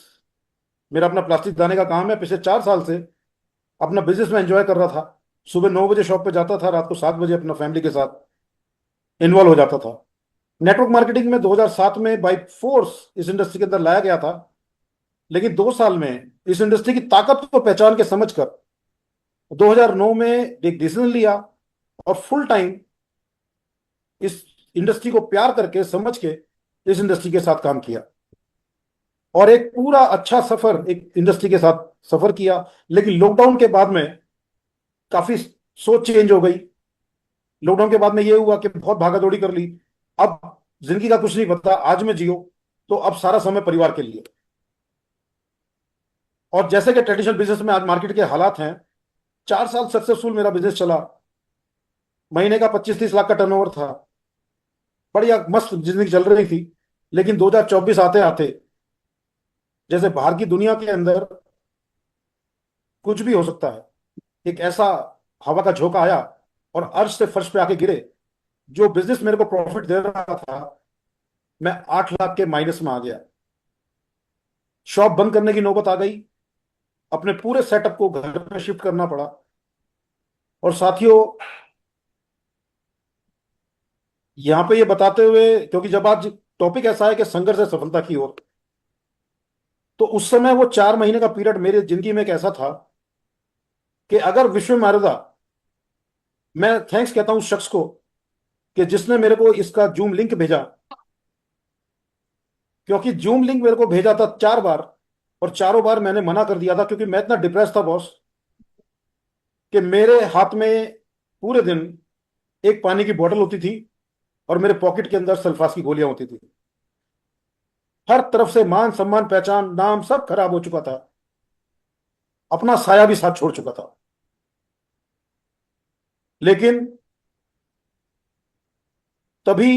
मेरा अपना प्लास्टिक दाने का काम है, पिछले 4 साल से अपना बिजनेस में एंजॉय कर रहा था। सुबह 9 बजे शॉप पे जाता था, रात को 7 बजे अपना फैमिली के साथ इन्वॉल्व हो जाता था। नेटवर्क मार्केटिंग में 2007 में बाई फोर्स इस इंडस्ट्री के अंदर लाया गया था, लेकिन 2 साल में इस इंडस्ट्री की ताकत को पहचान के समझकर 2009 में एक डिसीजन लिया और फुल टाइम इस इंडस्ट्री को प्यार करके, समझ के इस इंडस्ट्री के साथ काम किया और एक पूरा अच्छा सफर एक इंडस्ट्री के साथ सफर किया। लेकिन लॉकडाउन के बाद में काफी सोच चेंज हो गई। लॉकडाउन के बाद में ये हुआ कि बहुत भागा दौड़ी कर ली, अब जिंदगी का कुछ नहीं पता, आज में जियो, तो अब सारा समय परिवार के लिए। और जैसे कि ट्रेडिशनल बिजनेस में आज मार्केट के हालात हैं, 4 साल सक्सेसफुल मेरा बिजनेस चला, महीने का 25-30 लाख का टर्नओवर था, बढ़िया मस्त जिंदगी चल रही थी। लेकिन 2024 आते आते जैसे बाहर की दुनिया के अंदर कुछ भी हो सकता है, एक ऐसा हवा का झोंका आया और अर्श से फर्श पे आके गिरे। जो बिजनेस मेरे को प्रॉफिट दे रहा था, मैं 8 लाख के माइनस में आ गया। शॉप बंद करने की नौबत आ गई, अपने पूरे सेटअप को घर में शिफ्ट करना पड़ा। और साथियों, यहां पे ये बताते हुए, क्योंकि जब आज टॉपिक ऐसा है कि संघर्ष से सफलता की ओर, तो उस समय वो 4 महीने का पीरियड मेरी जिंदगी में एक ऐसा था कि अगर विश्व मारदा, मैं थैंक्स कहता हूं उस शख्स को कि जिसने मेरे को इसका जूम लिंक भेजा, क्योंकि जूम लिंक मेरे को भेजा था 4 बार और चारों बार मैंने मना कर दिया था, क्योंकि मैं इतना डिप्रेस था बॉस कि मेरे हाथ में पूरे दिन एक पानी की बोतल होती थी और मेरे पॉकेट के अंदर सल्फास की गोलियां होती थी। हर तरफ से मान सम्मान, पहचान, नाम सब खराब हो चुका था, अपना साया भी साथ छोड़ चुका था। लेकिन तभी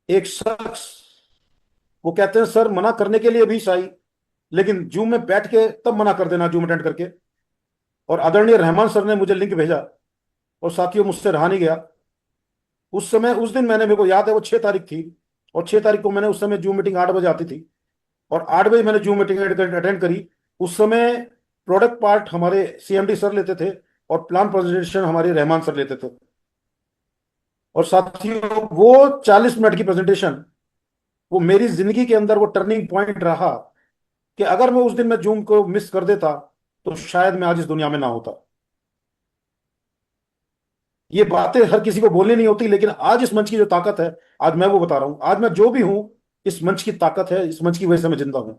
एक शख्स, वो कहते हैं सर मना करने के लिए भी सही, लेकिन जूम में बैठ के तब मना कर देना, जूम अटेंड करके। और आदरणीय रहमान सर ने मुझे लिंक भेजा और साथियों मुझसे रहा नहीं गया। उस समय, उस दिन मैंने, मेरे को याद है वो 6 तारीख थी और 6 तारीख को मैंने, उस समय जूम मीटिंग 8 बजे आती थी और 8 बजे मैंने जूम मीटिंग अटेंड करी। उस समय प्रोडक्ट पार्ट हमारे सीएमडी सर लेते थे और प्लान प्रेजेंटेशन हमारे रहमान सर लेते थे। और साथियों, वो 40 मिनट की प्रेजेंटेशन, वो मेरी जिंदगी के अंदर वो टर्निंग पॉइंट रहा कि अगर मैं उस दिन में जूम को मिस कर देता तो शायद मैं आज इस दुनिया में ना होता। ये बातें हर किसी को बोलनी नहीं होती, लेकिन आज इस मंच की जो ताकत है, आज मैं वो बता रहा हूं। आज मैं जो भी हूं, इस मंच की ताकत है, इस मंच की वजह से मैं जिंदा हूं।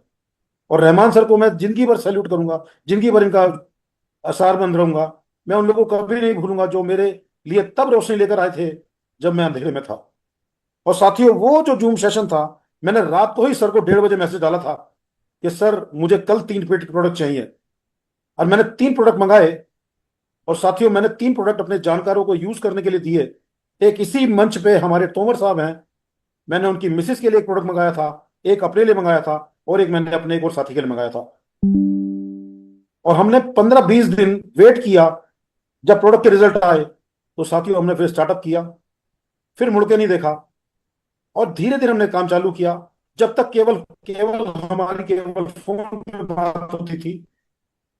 और रहमान सर को मैं जिंदगी भर सैल्यूट करूंगा, जिंदगी भर इनका आसारमंद रहूंगा। मैं उन लोगों को कभी नहीं भूलूंगा जो मेरे लिए तब रोशनी लेकर आए थे जब मैं अंधेरे में था। और साथियों, वो जो जूम सेशन था, मैंने रात को ही सर को 1:30 बजे मैसेज डाला था कि सर मुझे कल 3 प्रोडक्ट चाहिए, और मैंने 3 प्रोडक्ट मंगाए। और साथियों, मैंने 3 प्रोडक्ट अपने जानकारों को यूज करने के लिए दिए। एक इसी मंच पे हमारे तोमर साहब हैं, मैंने उनकी मिसेस के लिए एक प्रोडक्ट मंगाया था, एक अपने लिए मंगाया था और एक मैंने अपने एक और साथी के लिए मंगाया था। और हमने 15-20 दिन वेट किया। जब प्रोडक्ट के रिजल्ट आए तो साथियों हमने फिर स्टार्टअप किया, फिर मुड़ के नहीं देखा और धीरे धीरे हमने काम चालू किया। जब तक केवल केवल हमारी केवल फोन पे बात होती थी,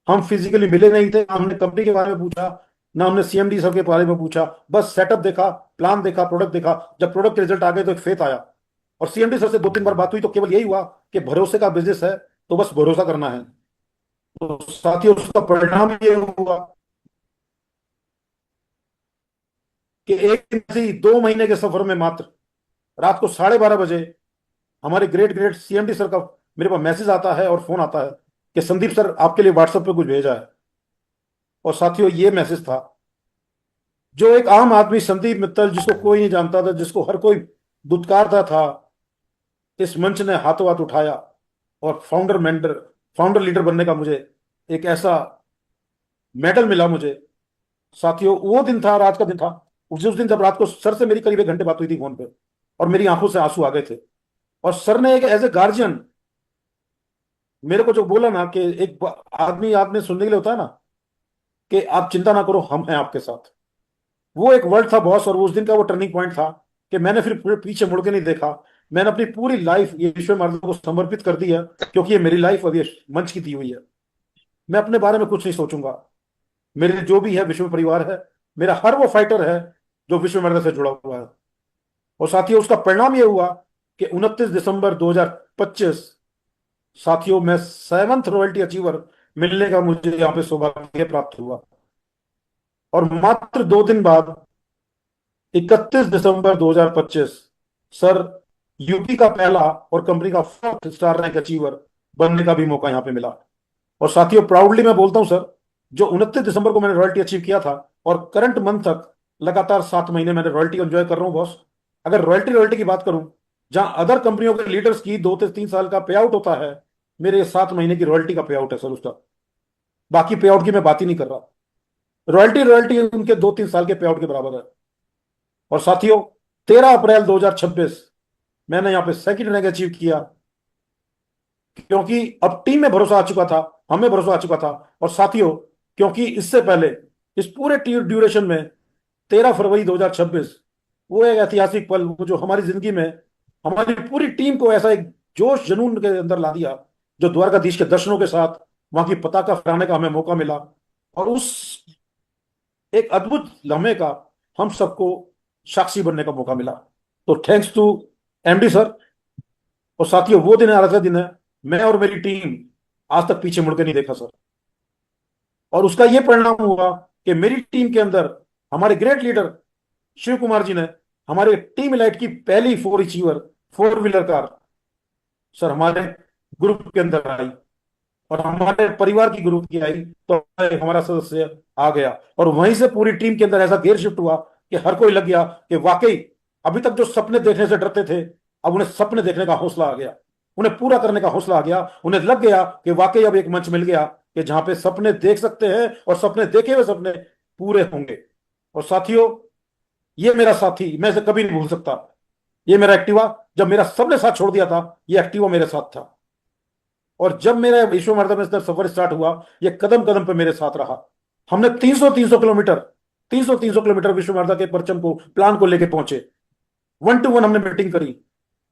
हम फिजिकली मिले नहीं थे। हमने कंपनी के बारे में पूछा, ना हमने सीएमडी सर के बारे में पूछा, बस सेटअप देखा, प्लान देखा, प्रोडक्ट देखा। जब प्रोडक्ट के रिजल्ट आ गए तो एक फेथ आया। और सीएमडी सर से 2-3 बार बात हुई तो केवल यही हुआ कि भरोसे का बिजनेस है, तो बस भरोसा करना है। तो साथियों, उसका परिणाम ये हुआ कि एक दिन से ही 2 महीने के सफर में मात्र रात को 12:30 बजे हमारे ग्रेट ग्रेट सीएमडी सर का मेरे पास मैसेज आता है और फोन आता है कि संदीप सर आपके लिए व्हाट्सएप पे कुछ भेजा है। और साथियों, ये मैसेज था जो एक आम आदमी संदीप मित्तल, जिसको कोई नहीं जानता था, जिसको हर कोई दुत्कारता था, इस मंच ने हाथों हाथ उठाया और फाउंडर लीडर बनने का मुझे एक ऐसा मेडल मिला मुझे। साथियों, वो दिन था, रात का दिन था, उस दिन जब रात को सर से मेरी करीब 1 घंटे बात हुई थी फोन पे, और मेरी आंखों से आंसू आ गए थे। और सर ने एक एज ए गार्जियन मेरे को जो बोला ना कि एक आदमी आपने सुनने के लिए होता है ना कि आप चिंता ना करो, हम हैं आपके साथ। वो एक वर्ड था बॉस, और उस दिन का वो टर्निंग पॉइंट था कि मैंने फिर पीछे मुड़ के नहीं देखा। मैंने अपनी पूरी लाइफ ये विश्व मार्ग को समर्पित कर दी है, क्योंकि ये मेरी लाइफ अब ये मंच की दी हुई है। मैं अपने बारे में कुछ नहीं सोचूंगा। मेरे जो भी है विश्व परिवार है, मेरा हर वो फाइटर है जो विश्व मर्द से जुड़ा हुआ है। और साथियों, उसका परिणाम ये हुआ कि 29 दिसंबर 2025, साथियों, मैं 7th रॉयल्टी अचीवर मिलने का मुझे यहाँ पे सौभाग्य प्राप्त हुआ। और मात्र 2 दिन बाद 31 दिसंबर 2025, सर, यूपी का पहला और कंपनी का 4th स्टार रैंक अचीवर बनने का भी मौका यहाँ पे मिला। और साथियों, प्राउडली मैं बोलता हूँ सर, जो 29 दिसंबर को मैंने रॉयल्टी अचीव किया था, और करंट मंथ तक लगातार 7 महीने मैंने रॉयल्टी एंजॉय कर रहा हूँ बॉस। अगर रॉयल्टी रॉयल्टी की बात करूं, जहां अदर कंपनियों के लीडर्स की 2 से 3 साल का पे आउट होता है, मेरे 7 महीने की रॉयल्टी का पे आउट है सर उसका। बाकी पे आउट की मैं बात ही नहीं कर रहा। रॉयल्टी रॉयल्टी उनके 2-3 साल के पे आउट के बराबर है। और साथियों, 13 अप्रैल 2026 मैंने यहाँ पे सेकंड रैंक अचीव किया, क्योंकि अब टीम में भरोसा आ चुका था, हमें भरोसा आ चुका था। और साथियों, क्योंकि इससे पहले इस पूरे ड्यूरेशन में 13 फरवरी 2026 वो एक ऐतिहासिक पल, वो जो हमारी जिंदगी में हमारी पूरी टीम को ऐसा एक जोश जुनून के अंदर ला दिया, जो द्वारकाधीश के दर्शनों के साथ वहां की पताका फहराने का हमें मौका मिला। और उस एक अद्भुत लम्हे का हम सबको साक्षी बनने का मौका मिला। तो थैंक्स टू एमडी सर। और साथियों, वो दिन आज का दिन है, मैं और मेरी टीम आज तक पीछे मुड़ के नहीं देखा सर। और उसका यह परिणाम हुआ कि मेरी टीम के अंदर हमारे ग्रेट लीडर शिव कुमार जी ने हमारे टीम इलाइट की पहली 4 अचीवर 4 व्हीलर कार सर हमारे ग्रुप के अंदर आई, और हमारे परिवार की ग्रुप की आई, तो हमारा सदस्य आ गया। और वहीं से पूरी टीम के अंदर ऐसा गेयर शिफ्ट हुआ कि हर कोई लग गया कि वाकई अभी तक जो सपने देखने से डरते थे, अब उन्हें सपने देखने का हौसला आ गया, उन्हें पूरा करने का हौसला आ गया। उन्हें लग गया कि वाकई अब एक मंच मिल गया कि जहां पे सपने देख सकते हैं, और सपने देखे हुए सपने पूरे होंगे। और साथियों, ये मेरा साथी, मैं इसे कभी नहीं भूल सकता। ये मेरा एक्टिवा, जब मेरा सबने साथ छोड़ दिया था, ये एक्टिवा मेरे साथ था। और जब मेरा विश्व मर्द में सफर स्टार्ट हुआ, ये कदम कदम पे मेरे साथ रहा। हमने 300 किलोमीटर विश्व मर्द के परचम को, प्लान को लेके पहुंचे। 1-to-1 हमने मीटिंग करी।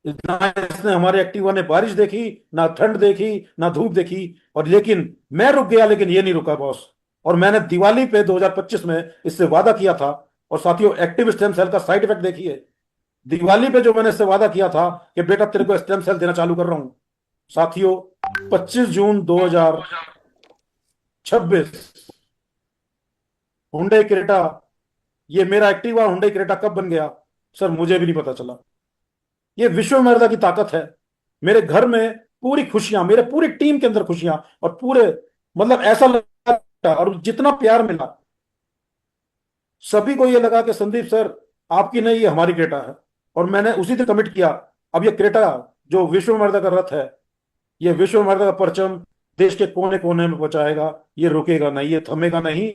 ना इसने हमारे एक्टिवा ने बारिश देखी, ना ठंड देखी, ना धूप देखी। और लेकिन मैं रुक गया, लेकिन ये नहीं रुका बॉस। और मैंने दिवाली पे 2025 में इससे वादा किया था। और साथियों, एक्टिव स्टेम सेल का साइड इफेक्ट देखिए। दिवाली पे जो मैंने इससे वादा किया था कि बेटा तेरे को स्टेम सेल देना चालू कर रहा हूं, साथियों, 25 जून 2026 हुंडई क्रेटा, ये मेरा एक्टिवा हुंडई क्रेटा कब बन गया सर, मुझे भी नहीं पता चला। ये विश्व मर्दा की ताकत है। मेरे घर में पूरी खुशियां, मेरे पूरी टीम के अंदर खुशियां, और पूरे मतलब ऐसा लगा, और जितना प्यार मिला, सभी को ये लगा कि संदीप सर आपकी नहीं, ये हमारी क्रेटा है। और मैंने उसी दिन कमिट किया, अब ये क्रेटा जो विश्व मर्दा का रथ है, ये विश्व मर्दा का परचम देश के कोने कोने में पहुंचाएगा। ये रुकेगा नहीं, ये थमेगा नहीं।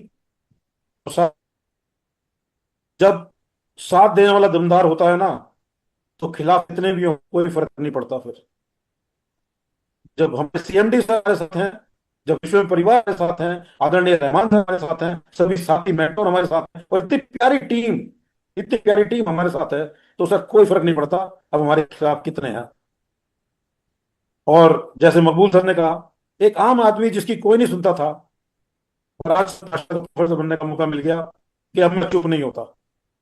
जब साथ देने वाला दमदार होता है ना, तो खिलाफ कितने भी हो कोई फर्क नहीं पड़ता। फिर जब हमारे सीएमडी हमारे साथ हैं, जब विश्व में परिवार हमारे साथ हैं, आदरणीय रहमान हमारे साथ हैं, सभी साथी मेंटोर हमारे साथ हैं, और इतनी प्यारी टीम हमारे साथ है, तो सर कोई फर्क नहीं पड़ता अब हमारे खिलाफ कितने हैं। और जैसे मकबूल सर ने कहा, एक आम आदमी जिसकी कोई नहीं सुनता था, और आज प्रोफेसर बनने का मौका मिल गया कि अब मैं चुप नहीं होता।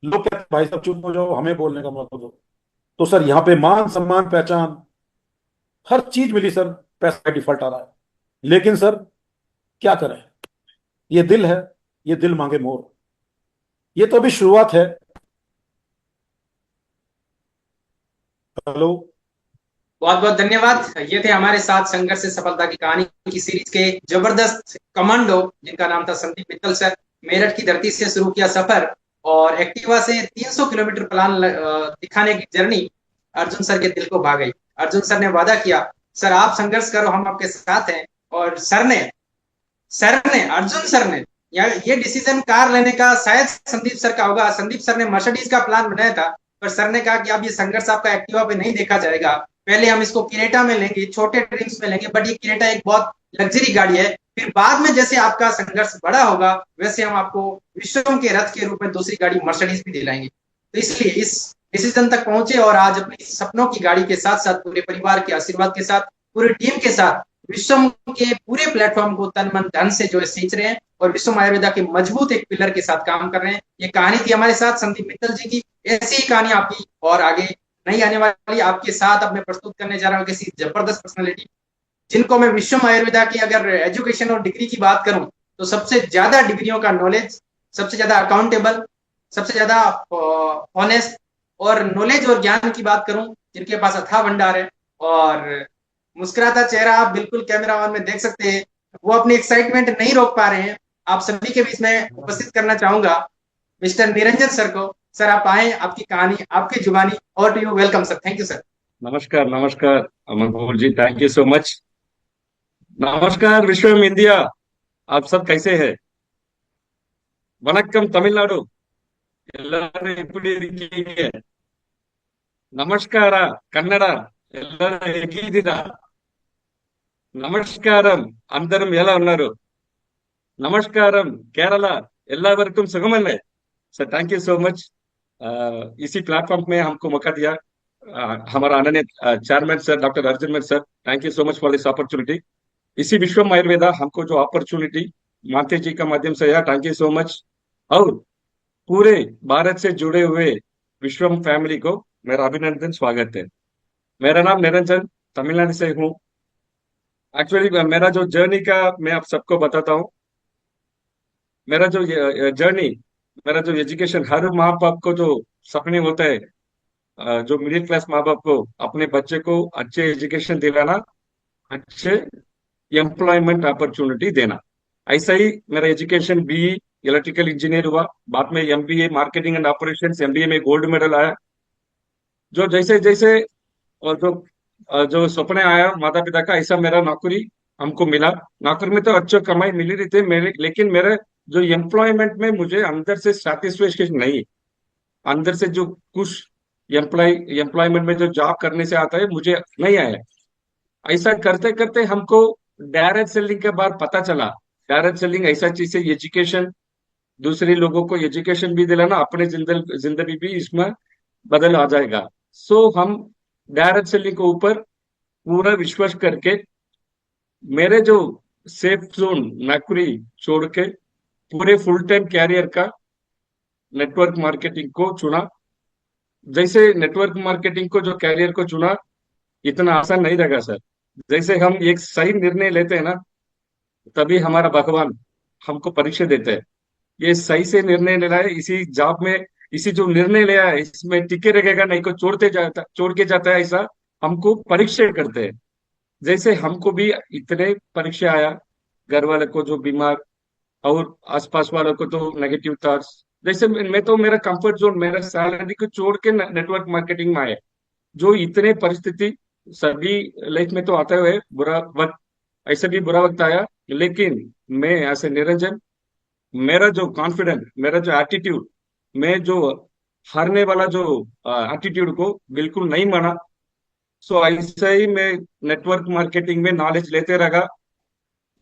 लोग कहते हैं भाई साहब चुप हो जाओ, हमें बोलने का मौका दो। तो सर यहाँ पे मान सम्मान पहचान हर चीज मिली सर, पैसा का डिफॉल्ट आ रहा है। लेकिन सर क्या करें, ये दिल है, ये दिल मांगे मोर। ये तो अभी शुरुआत है। हेलो। बहुत बहुत धन्यवाद। ये थे हमारे साथ संघर्ष से सफलता की कहानी की सीरीज के जबरदस्त कमांडो, जिनका नाम था संदीप मित्तल सर। मेरठ की धरती से शुरू किया सफर और एक्टिवा से 300 किलोमीटर प्लान दिखाने की जर्नी अर्जुन सर के दिल को भा गई। अर्जुन सर ने वादा किया, सर आप संघर्ष करो, हम आपके साथ हैं। और सर ने अर्जुन सर ने ये डिसीजन कार लेने का शायद संदीप सर का होगा। संदीप सर ने मर्सिडीज का प्लान बनाया था, पर सर ने कहा कि अब ये संघर्ष आपका एक्टिवा पे नहीं देखा जाएगा, पहले हम इसको किरेटा में लेंगे, छोटे ड्रीम्स में लेंगे। बट ये किरेटा एक बहुत लग्जरी गाड़ी है, फिर बाद में जैसे आपका संघर्ष बड़ा होगा वैसे हम आपको विश्व के रथ के रूप में दूसरी गाड़ी मर्सिडीज भी दिलाएंगे। तो इसलिए इस डिसीजन तक पहुंचे और आज अपनी सपनों की गाड़ी के साथ साथ पूरे परिवार के आशीर्वाद के साथ, पूरी टीम के साथ विश्व के पूरे प्लेटफॉर्म को तन मन धन से जो है सींच रहे हैं और विश्व आयुर्वेदा के मजबूत एक पिलर के साथ काम कर रहे हैं। ये कहानी थी हमारे साथ संदीप मित्तल जी की। ऐसी ही कहानी आपकी और आगे नहीं आने वाली। आपके साथ अब मैं प्रस्तुत करने जा रहा हूँ किसी जबरदस्त पर्सनालिटी, जिनको मैं विश्व आयुर्वेदा की अगर एजुकेशन और डिग्री की बात करूं तो सबसे ज्यादा डिग्रियों का नॉलेज, सबसे ज्यादा अकाउंटेबल, सबसे ज्यादा ऑनेस्ट और नॉलेज और ज्ञान की बात करूं, जिनके पास अथाह भंडार है और मुस्कुराता चेहरा आप बिल्कुल कैमरा ऑन में देख सकते हैं, वो अपनी एक्साइटमेंट नहीं रोक पा रहे हैं। आप सभी के बीच में उपस्थित करना चाहूंगा मिस्टर निरंजन सर को। सर आप आए, आपकी कहानी, आपकी जुबानी, और to you, welcome sir, thank you sir. नमस्कार नमस्कार Aman Bhol ji, thank you so much. नमस्कार विश्वम इंडिया, आप सब कैसे हैं? वनक्कम तमिलनाडु, ಎಲ್ಲರೂ எப்படி இருக்கீங்க? ನಮಸ್ಕಾರ ಕನ್ನಡ, ಎಲ್ಲರೂ ಹೇಗಿದ್ದೀರಾ? నమస్కారం అందరం ఎలా ఉన్నారు? नमस्कारम केरला, എല്ലാവർക്കും സുഖമല്ലേ? Sir thank you so much, इसी प्लेटफॉर्म में हमको मौका दिया। हमारा Anand chairman sir doctor Arjun sir, thank you so much for this opportunity. इसी विश्वम आयुर्वेदा हमको जो अपॉर्चुनिटी मानते जी का माध्यम से, थैंक यू सो मच। और पूरे भारत से जुड़े हुए विश्वम फैमिली को मेरा अभिनंदन, स्वागत है। मेरा नाम निरंजन, तमिलनाडु से हूँ। एक्चुअली मेरा जो जर्नी का मैं आप सबको बताता हूँ। मेरा जो जर्नी, मेरा जो एजुकेशन, हर माँ बाप को जो सपने होता है, जो मिडिल क्लास माँ बाप को अपने बच्चे को अच्छे एजुकेशन दिलाना, अच्छे एम्प्लॉयमेंट अपॉर्चुनिटी देना। ऐसा ही मेरा एजुकेशन बीई इलेक्ट्रिकल इंजीनियर हुआ, बाद में MBA marketing and operations, MBA में गोल्ड मेडल आया। जो जैसे जैसे और जो सपने आया माता पिता का, ऐसा मेरा नौकरी हमको मिला। नौकरी में तो अच्छी कमाई मिली रही थी मेरे, लेकिन मेरे जो एम्प्लॉयमेंट में मुझे अंदर से सेटिस्फेक्शन नहीं, अंदर से जो खुश एम्प्लॉयमेंट में जो जॉब करने से आता है, मुझे नहीं आया। ऐसा करते करते हमको डायरेक्ट सेलिंग के बाद पता चला, डायरेक्ट सेलिंग ऐसा चीज है, एजुकेशन, दूसरे लोगों को एजुकेशन भी दिलाना, अपने जिंदगी भी इसमें बदल आ जाएगा। सो हम डायरेक्ट सेलिंग के ऊपर पूरा विश्वास करके मेरे जो सेफ जोन नौकरी छोड़ के पूरे फुल टाइम कैरियर का नेटवर्क मार्केटिंग को चुना। जैसे नेटवर्क मार्केटिंग को जो कैरियर को चुना, इतना आसान नहीं रहेगा सर। जैसे हम एक सही निर्णय लेते हैं ना, तभी हमारा भगवान हमको परीक्षा देते हैं। ये सही से निर्णय लेना है, इसी जॉब में इसी जो निर्णय लिया है इसमें टिके रहेगा, नहीं को छोड़ के जाता है, ऐसा हमको परीक्षा करते हैं। जैसे हमको भी इतने परीक्षा आया, घर वाले को जो बीमार और आसपास वालों को तो नेगेटिव थॉट्स। जैसे मैं तो मेरा कंफर्ट जोन, मेरा सैलरी को छोड़ के नेटवर्क मार्केटिंग में आया। जो इतने परिस्थिति सभी लाइफ में तो आता है, बुरा वक्त, ऐसे भी बुरा वक्त आया, लेकिन मैं ऐसे निरंजन, मेरा जो कॉन्फिडेंट, मेरा जो एटीट्यूड, मैं जो हारने वाला जो एटीट्यूड को बिल्कुल नहीं माना। सो ऐसे ही मैं नेटवर्क मार्केटिंग में नॉलेज लेते रहा,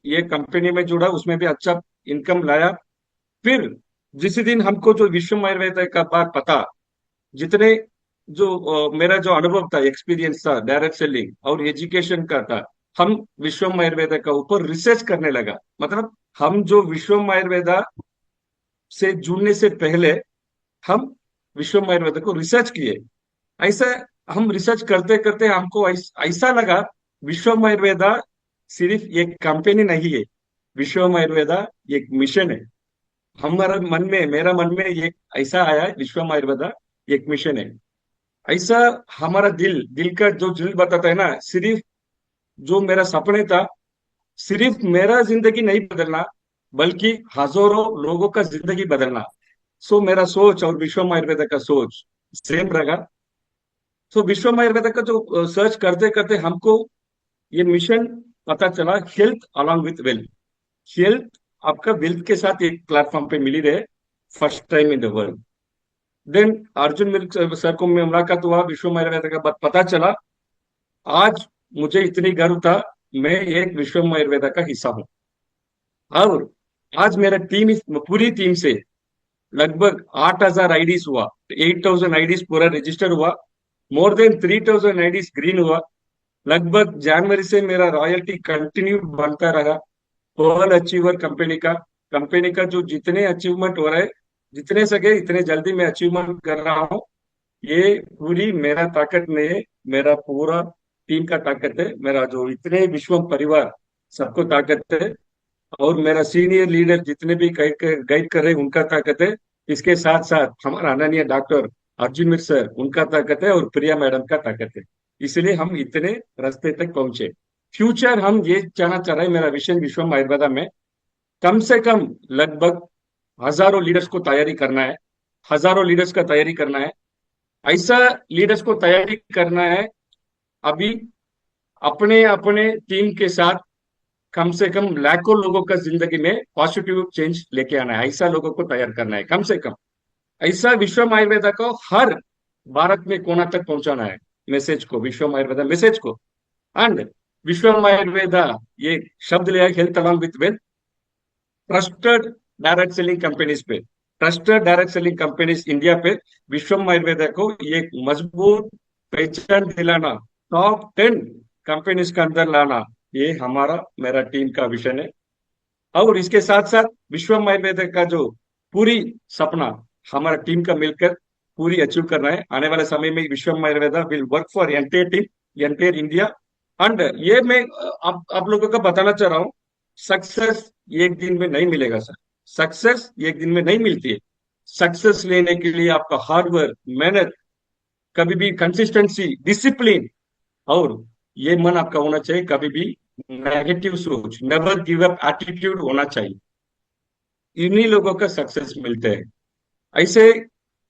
ये कंपनी में जुड़ा, उसमें भी अच्छा इनकम लाया। फिर जिस दिन हमको जो विश्व आयुर्वेदा का बात पता, जितने जो मेरा जो अनुभव था, एक्सपीरियंस था डायरेक्ट सेलिंग और एजुकेशन का था, हम विश्वम आयुर्वेदा का ऊपर रिसर्च करने लगा। मतलब हम जो विश्वम आयुर्वेदा से जुड़ने से पहले हम विश्वम आयुर्वेदा को रिसर्च किए। ऐसा हम रिसर्च करते करते हमको ऐसा लगा विश्वम आयुर्वेदा सिर्फ एक कंपनी नहीं है, विश्वम आयुर्वेदा एक मिशन है। हमारा मन में, मेरा मन में एक ऐसा आया, विश्वम आयुर्वेदा एक मिशन है। ऐसा हमारा दिल दिल का जो दिल बताता है ना, सिर्फ जो मेरा सपने था, सिर्फ मेरा जिंदगी नहीं बदलना बल्कि हजारों लोगों का जिंदगी बदलना। सो मेरा सोच और विश्वम आयुर्वेदा का सोच सेम रहा। सो विश्वम आयुर्वेदा का जो सर्च करते करते हमको ये मिशन पता चला, health along with wealth. Health आपका वेल्थ के साथ एक प्लेटफॉर्म पे मिली रहे, first time in the world. Then Arjun Milk sir को मैं मुलाकात हुआ, विश्वम आयुर्वेदा का बात पता चला। आज मुझे इतनी गर्व था, मैं एक विश्वम आयुर्वेदा का हिस्सा हूँ। और आज मेरा टीम, पूरी टीम से लगभग 8,000 आईडीज हुआ, 8,000 आईडीज पूरा रजिस्टर हुआ, मोर देन 3,000 आईडीज ग्रीन हुआ। लगभग जनवरी से मेरा रॉयल्टी कंटिन्यू बनता रहा। पर्ल अचीवर कंपनी का जो जितने अचीवमेंट हो रहे हैं, जितने सके इतने जल्दी मैं अचीवमेंट कर रहा हूँ। ये पूरी मेरा ताकत नहीं है, मेरा पूरा टीम का ताकत है, मेरा जो इतने विश्वम परिवार सबको ताकत है, और मेरा सीनियर लीडर जितने भी गाइड कर रहे हैं उनका ताकत है। इसके साथ साथ हमारा आदरणीय डॉक्टर अर्जुन मिश्र सर, उनका ताकत है, और प्रिया मैडम का ताकत है। इसलिए हम इतने रास्ते तक पहुंचे। फ्यूचर हम ये जानना चाह रहे हैं, मेरा विजन विश्वम आयुर्वेदा में कम से कम लगभग हजारों लीडर्स को तैयारी करना है, हजारों लीडर्स का तैयारी करना है। ऐसा लीडर्स को तैयारी करना है अभी अपने अपने टीम के साथ, कम से कम लाखों लोगों का जिंदगी में पॉजिटिव चेंज लेके आना है। ऐसा लोगों को तैयार करना है कम से कम। ऐसा विश्वम आयुर्वेदा को हर भारत में कोना तक पहुंचाना है, मैसेज को, विश्वम आयुर्वेदा मैसेज को। एंड विश्वम आयुर्वेदा ये शब्द लिया, health along with wealth, trusted direct selling companies पे, trusted direct selling companies India पे विश्वम आयुर्वेदा को एक मजबूत पहचान दिलाना, टॉप 10 कंपनीज के अंदर लाना, ये हमारा मेरा टीम का विजन है। और इसके साथ साथ विश्वम आयुर्वेदा का जो पूरी सपना हमारा टीम का मिलकर पूरी अचीव करना है। आने वाले समय में Vishwam Ayurveda will work for entire team, entire India. And ये मैं आप लोगों को बताना चाह रहा हूँ, सक्सेस एक दिन में नहीं मिलेगा सर, सक्सेस एक दिन में नहीं मिलती है। सक्सेस लेने के लिए आपका हार्ड वर्क, मेहनत, कभी भी कंसिस्टेंसी, डिसिप्लिन, और ये मन आपका होना चाहिए, कभी भी नेगेटिव सोच, नेवर गिव अप एटीट्यूड होना चाहिए। इन्हीं लोगों का सक्सेस मिलते हैं। ऐसे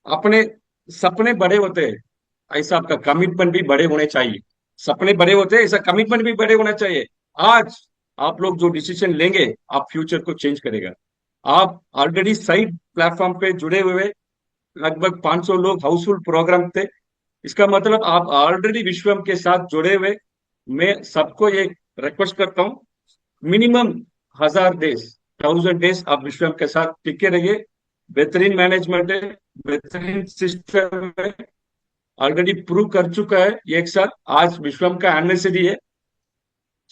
अपने सपने बड़े होते हैं, ऐसा आपका कमिटमेंट भी बड़े होने चाहिए। सपने बड़े होते हैं, ऐसा कमिटमेंट भी बड़े होना चाहिए। आज आप लोग जो डिसीजन लेंगे, आप फ्यूचर को चेंज करेगा। आप ऑलरेडी सही प्लेटफॉर्म पे जुड़े हुए, लगभग 500 लोग हाउसफुल प्रोग्राम थे, इसका मतलब आप ऑलरेडी विश्वम के साथ जुड़े हुए। मैं सबको ये रिक्वेस्ट करता हूँ, मिनिमम 1,000 डेज, 1,000 डेज आप विश्वम के साथ टिके रहिए। बेहतरीन मैनेजमेंट है, बेहतरीन सिस्टम है, ऑलरेडी प्रूव कर चुका है। एक साल आज विश्वम का एनिवर्सरी है।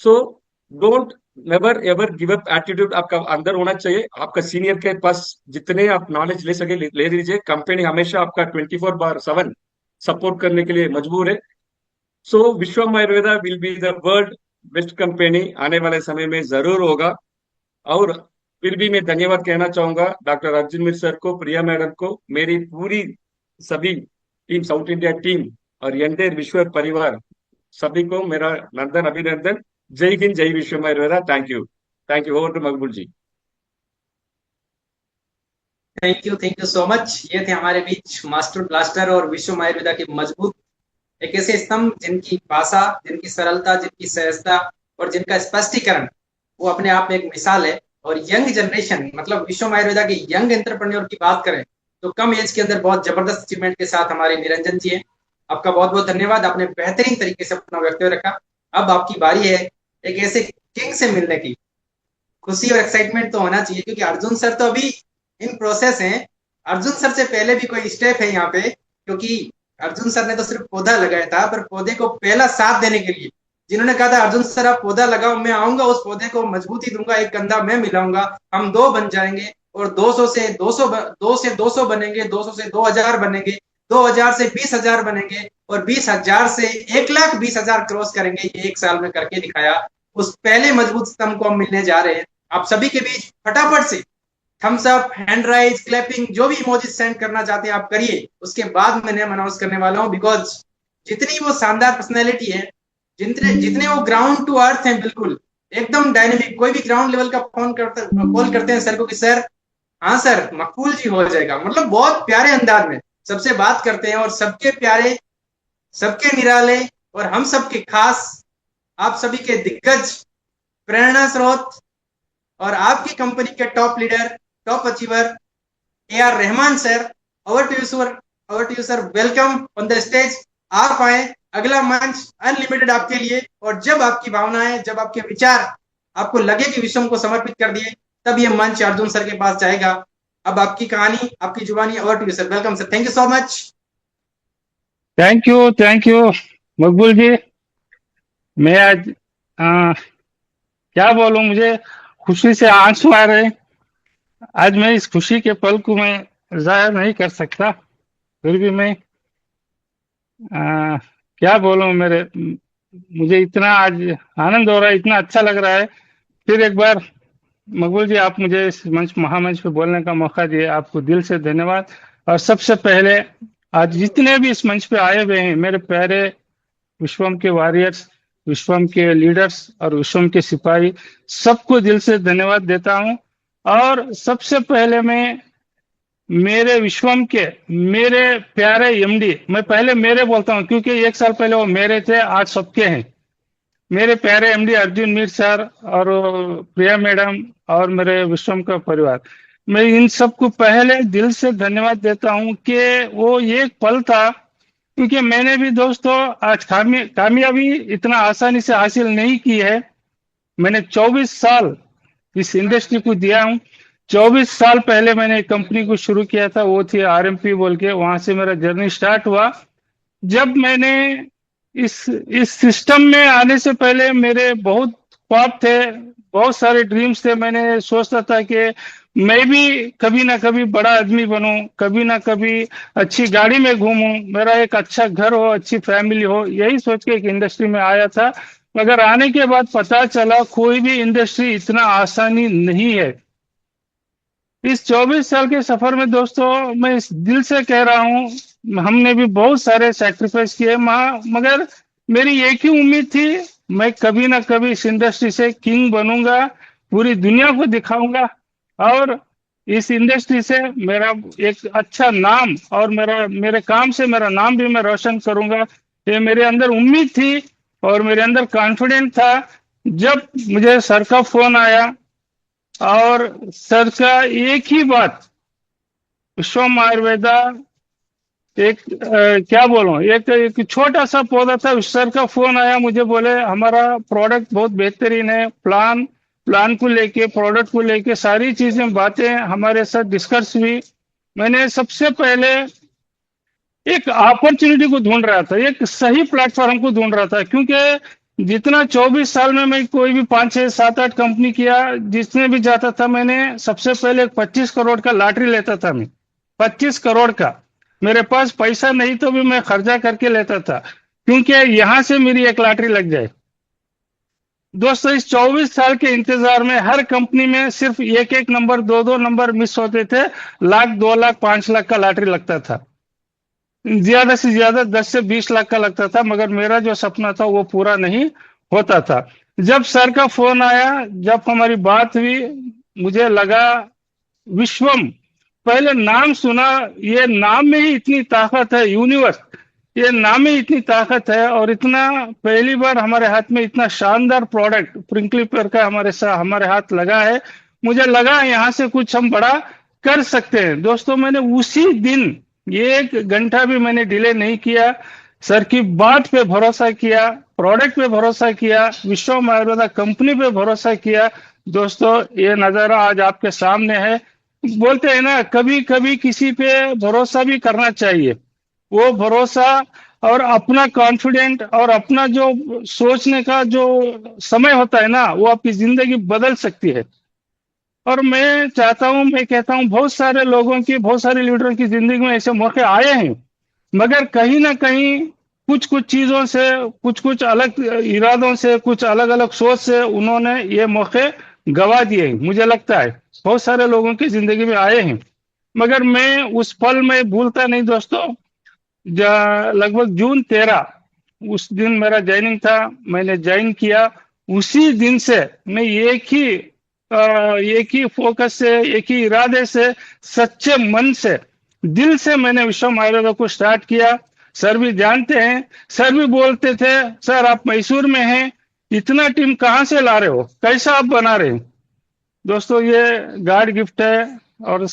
So don't never ever give up attitude आपका अंदर होना चाहिए। आपका सीनियर के पास जितने आप नॉलेज ले सके ले लीजिए। कंपनी हमेशा आपका 24/7 सपोर्ट करने के लिए मजबूर है। So Vishwam Ayurveda will be the world best company, आने वाले समय में जरूर होगा। और फिर भी मैं धन्यवाद कहना चाहूंगा डॉक्टर अर्जुन मिश्र सर को, प्रिया मैडम को, मेरी पूरी सभी टीम, साउथ इंडिया टीम, और एंटायर विश्व परिवार, सभी को मेरा नंदन अभिनंदन। जय हिंद, जय Vishwam Ayurveda. Thank you, thank you. Over to Maqbool ji. Thank you so much. ये थे हमारे बीच मास्टर ब्लास्टर और विश्वम आयुर्वेदा के मजबूत एक ऐसे स्तंभ, जिनकी भाषा, जिनकी सरलता, जिनकी सहजता और जिनका स्पष्टीकरण वो अपने आप में एक मिसाल है। और यंग जनरेशन, मतलब विश्वम आयुर्वेदा के यंग एंटरप्रेन्योर की बात करें तो कम एज के अंदर बहुत जबरदस्त अचीवमेंट के साथ हमारे निरंजन जी हैं। आपका बहुत बहुत धन्यवाद, आपने बेहतरीन तरीके से अपना वक्तव्य रखा। अब आपकी बारी है एक ऐसे किंग से मिलने की। खुशी और एक्साइटमेंट तो होना चाहिए, क्योंकि अर्जुन सर तो अभी इन प्रोसेस हैं। अर्जुन सर से पहले भी कोई स्टेप है यहाँ पे, क्योंकि अर्जुन सर ने तो सिर्फ पौधा लगाया था, पर पौधे को पहला साथ देने के लिए जिन्होंने कहा था अर्जुन सर आप पौधा लगाओ, मैं आऊंगा उस पौधे को मजबूती दूंगा, एक कंधा मैं मिलाऊंगा, हम दो बन जाएंगे और 200 से 200 2 से 200 बनेंगे, 200 से 2000 बनेंगे, 2000 से 20,000 बनेंगे और 20,000 से 1,20,000 क्रॉस करेंगे। ये 1 साल में करके दिखाया। उस पहले मजबूत स्तंभ को हम मिलने जा रहे हैं। आप सभी के बीच फटाफट से thumbs up, hand raise, clapping, जो भी इमोजीज सेंड करना चाहते हैं आप करिए। उसके बाद मैं नेम अनाउंस करने वाला हूं, बिकॉज जितनी वो शानदार पर्सनैलिटी है, जितने जितने वो ग्राउंड टू अर्थ हैं, बिल्कुल एकदम डायनेमिक। कोई भी ग्राउंड लेवल का फोन करते कॉल करते हैं सर को कि सर हाँ सर मकबूल जी हो जाएगा, मतलब बहुत प्यारे अंदाज में सबसे बात करते हैं और सबके प्यारे, सबके निराले और हम सबके खास, आप सभी के दिग्गज, प्रेरणा स्रोत और आपकी कंपनी के top leader, top achiever AR Rahman sir. Over to you sir, over to you sir, welcome on the stage. आप आए, अगला मंच अनलिमिटेड आपके लिए। और जब आपकी भावनाएं, जब आपके विचार आपको लगे कि विश्व को समर्पित कर दिए, तब ये मंच अर्जुन सर के पास जाएगा। अब आपकी कहानी, आपकी जुबानी। Over to you sir, welcome sir, thank you so much. Thank you Maqbool ji. मैं आज क्या बोलूं, मुझे खुशी से आंसू आ रहे हैं। आज मैं इस खुशी के पल को मैं जाहिर नहीं कर सकता, फिर भी मैं क्या बोलूं, मुझे इतना आज आनंद हो रहा है, इतना अच्छा लग रहा है। फिर एक बार मकबूल जी, आप मुझे इस मंच, महामंच पे बोलने का मौका दिए, आपको दिल से धन्यवाद। और सबसे पहले आज जितने भी इस मंच पे आए हुए हैं, मेरे प्यारे विश्वम के वॉरियर्स, विश्वम के लीडर्स और विश्वम के सिपाही, सबको दिल से धन्यवाद देता हूं। और सबसे पहले मैं मेरे विश्वम के, मेरे प्यारे MD, मैं पहले मेरे बोलता हूं क्योंकि 1 साल पहले वो मेरे थे, आज सबके हैं। मेरे प्यारे MD अर्जुन मीर सर और प्रिया मैडम और मेरे विश्वम का परिवार, मैं इन सबको पहले दिल से धन्यवाद देता हूं कि वो एक पल था, क्योंकि मैंने भी दोस्तों आज कामयाबी इतना आसानी से हासिल नहीं की है। मैंने 24 साल इस इंडस्ट्री को दिया हूं। 24 साल पहले मैंने एक कंपनी को शुरू किया था, वो थी RMP बोल के, वहां से मेरा जर्नी स्टार्ट हुआ। जब मैंने इस सिस्टम में आने से पहले मेरे बहुत ख्वाब थे, बहुत सारे ड्रीम्स थे। मैंने सोचता था कि मैं भी कभी ना कभी बड़ा आदमी बनूं, कभी ना कभी अच्छी गाड़ी में घूमूं, मेरा एक अच्छा घर हो, अच्छी फैमिली हो, यही सोच के एक इंडस्ट्री में आया था। मगर आने के बाद पता चला कोई भी इंडस्ट्री इतना आसानी नहीं है। इस 24 साल के सफर में दोस्तों, मैं इस दिल से कह रहा हूं, हमने भी बहुत सारे सैक्रिफाइस किए, मगर मेरी एक ही उम्मीद थी, मैं कभी ना कभी इस इंडस्ट्री से किंग बनूंगा, पूरी दुनिया को दिखाऊंगा और इस इंडस्ट्री से मेरा एक अच्छा नाम और मेरे काम से मेरा नाम भी मैं रोशन करूंगा। ये मेरे अंदर उम्मीद थी और मेरे अंदर कॉन्फिडेंट था। जब मुझे सर का फोन आया और सर का एक ही बात, विश्वम आयुर्वेदा क्या बोलूं, एक छोटा सा पौधा था, सर का फोन आया, मुझे बोले हमारा प्रोडक्ट बहुत बेहतरीन है, प्लान को लेके, प्रोडक्ट को लेके सारी चीजें, बातें हमारे साथ डिस्कस हुई। मैंने सबसे पहले एक अपॉर्चुनिटी को ढूंढ रहा था, एक सही प्लेटफॉर्म को ढूंढ रहा था, क्योंकि जितना 24 साल में मैं कोई भी 5, 6, 7, 8 कंपनी किया, जिसमें भी जाता था, मैंने सबसे पहले 25 करोड़ का लॉटरी लेता था। मैं 25 करोड़ का, मेरे पास पैसा नहीं तो भी मैं खर्चा करके लेता था, क्योंकि यहां से मेरी एक लॉटरी लग जाए। दोस्तों, इस 24 साल के इंतजार में हर कंपनी में सिर्फ एक नंबर, दो नंबर मिस होते थे। लाख, 2 लाख, 5 लाख का लॉटरी लगता था, ज्यादा से ज्यादा 10 से 20 लाख का लगता था, मगर मेरा जो सपना था वो पूरा नहीं होता था। जब सर का फोन आया, जब हमारी बात हुई, मुझे लगा विश्वम, पहले नाम सुना, ये नाम में ही इतनी ताकत है, यूनिवर्स, ये नाम में इतनी ताकत है। और इतना पहली बार हमारे हाथ में इतना शानदार प्रोडक्ट प्रिंकलिपर का हमारे हाथ लगा है, मुझे लगा यहाँ से कुछ हम बड़ा कर सकते हैं। दोस्तों, मैंने उसी दिन 1 घंटा भी मैंने डिले नहीं किया, सर की बात पे भरोसा किया, प्रोडक्ट पे भरोसा किया, विश्वम आयुर्वेदा कंपनी पे भरोसा किया। दोस्तों, ये नजारा आज आपके सामने है। बोलते हैं ना, कभी कभी किसी पे भरोसा भी करना चाहिए। वो भरोसा और अपना कॉन्फिडेंट और अपना जो सोचने का जो समय होता है ना, वो आपकी जिंदगी बदल सकती है। और मैं चाहता हूं, मैं कहता हूं, बहुत सारे लोगों की, बहुत सारे लीडरों की जिंदगी में ऐसे मौके आए हैं, मगर कहीं ना कहीं कुछ कुछ चीजों से, कुछ कुछ अलग इरादों से, कुछ अलग अलग सोच से उन्होंने ये मौके गवा दिए हैं। मुझे लगता है बहुत सारे लोगों की जिंदगी में आए हैं, मगर मैं उस पल में भूलता नहीं दोस्तों। लगभग जून 13 उस दिन मेरा ज्वाइनिंग था, मैंने ज्वाइन किया। उसी दिन से मैं एक ही फोकस से, एक ही इरादे से, सच्चे मन से, दिल से मैंने विश्वम आयुर्वेदा को स्टार्ट किया। सर भी जानते हैं, सर भी बोलते थे, सर आप मैसूर में हैं, इतना टीम कहाँ से ला रहे हो, कैसा आप बना रहे हो। दोस्तों ये गॉड गिफ्ट है और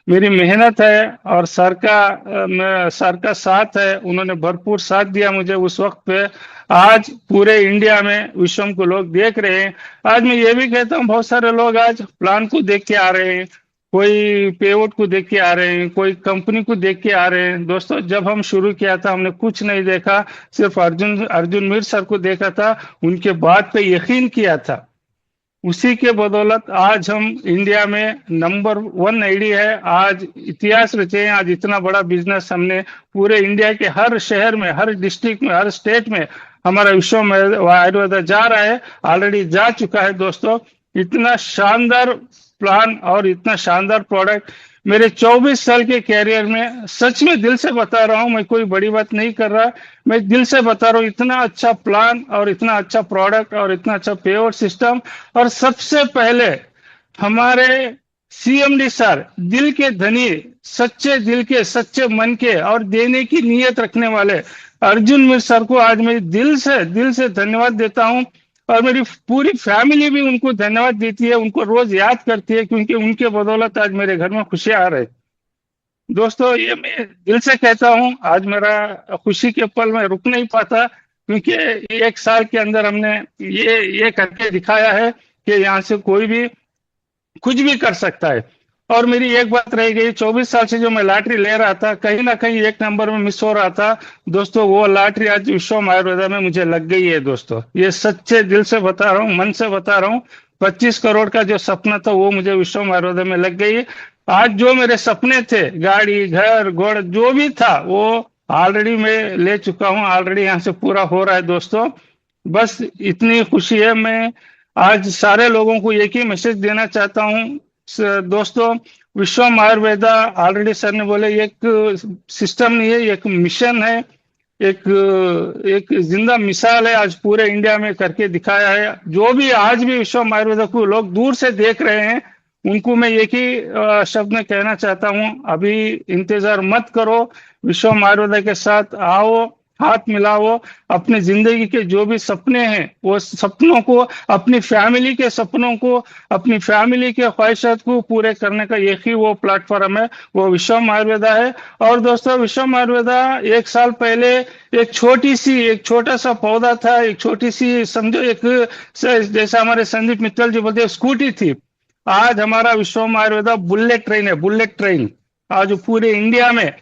मेरी मेहनत है और सर का साथ है। उन्होंने भरपूर साथ दिया मुझे उस वक्त पे। आज पूरे इंडिया में विश्वम को लोग देख रहे हैं। आज मैं ये भी कहता हूँ, बहुत सारे लोग आज प्लान को देख के आ रहे हैं, कोई पेआउट को देख के आ रहे हैं, कोई कंपनी को देख के आ रहे हैं। दोस्तों जब हम शुरू किया था हमने कुछ नहीं देखा, सिर्फ अर्जुन मीर सर को देखा था, उनके बात पे यकीन किया था। उसी के बदौलत आज हम इंडिया में नंबर 1 आईडी है। आज इतिहास रचे हैं। आज इतना बड़ा बिजनेस हमने पूरे इंडिया के हर शहर में, हर डिस्ट्रिक्ट में, हर स्टेट में हमारा विश्वम आयुर्वेदा जा रहा है, ऑलरेडी जा चुका है। दोस्तों इतना शानदार प्लान और इतना शानदार प्रोडक्ट मेरे 24 साल के कैरियर में, सच में दिल से बता रहा हूं, मैं कोई बड़ी बात नहीं कर रहा, मैं दिल से बता रहा हूं, इतना अच्छा प्लान और इतना अच्छा प्रोडक्ट और इतना अच्छा पेआउट सिस्टम। और सबसे पहले हमारे सीएमडी सर, दिल के धनी, सच्चे दिल के, सच्चे मन के और देने की नीयत रखने वाले अर्जुन मीर सर को आज मैं दिल से धन्यवाद देता हूं। और मेरी पूरी फैमिली भी उनको धन्यवाद देती है, उनको रोज याद करती है, क्योंकि उनके बदौलत आज मेरे घर में खुशियां आ रही। दोस्तों ये मैं दिल से कहता हूं, आज मेरा खुशी के पल में रुक नहीं पाता, क्योंकि 1 साल के अंदर हमने ये करके दिखाया है कि यहाँ से कोई भी कुछ भी कर सकता है। और मेरी एक बात रह गई, 24 साल से जो मैं लॉटरी ले रहा था, कहीं ना कहीं 1 नंबर में मिस हो रहा था दोस्तों, वो लॉटरी आज विश्वम आयुर्वेदा में मुझे लग गई है। दोस्तों ये सच्चे दिल से बता रहा हूँ, मन से बता रहा हूँ, 25 करोड़ का जो सपना था वो मुझे विश्वम आयुर्वेदा में लग गई। आज जो मेरे सपने थे, गाड़ी, घर, घोड़ा, जो भी था, वो ऑलरेडी मैं ले चुका हूँ, ऑलरेडी यहाँ से पूरा हो रहा है। दोस्तों बस इतनी खुशी है। मैं आज सारे लोगों को एक ही मैसेज देना चाहता हूँ। दोस्तों विश्वम आयुर्वेदा, ऑलरेडी सर ने बोले, एक सिस्टम नहीं है, एक मिशन है, एक जिंदा मिसाल है, आज पूरे इंडिया में करके दिखाया है। जो भी आज भी विश्वम आयुर्वेदा को लोग दूर से देख रहे हैं, उनको मैं एक ही शब्द में कहना चाहता हूं, अभी इंतजार मत करो, विश्वम आयुर्वेदा के साथ आओ, हाथ मिलाओ, अपनी जिंदगी के जो भी सपने हैं वो सपनों को, अपनी फैमिली के सपनों को, अपनी फैमिली के ख्वाहिशात को पूरे करने का एक ही वो प्लेटफॉर्म है, वो विश्वम आयुर्वेदा है। और दोस्तों विश्वम आयुर्वेदा 1 साल पहले एक छोटा सा पौधा था, एक छोटी सी, समझो एक, जैसा हमारे संदीप मित्तल जी बोलते हैं, स्कूटी थी। आज हमारा विश्वम आयुर्वेदा बुलेट ट्रेन है, बुलेट ट्रेन। आज पूरे इंडिया में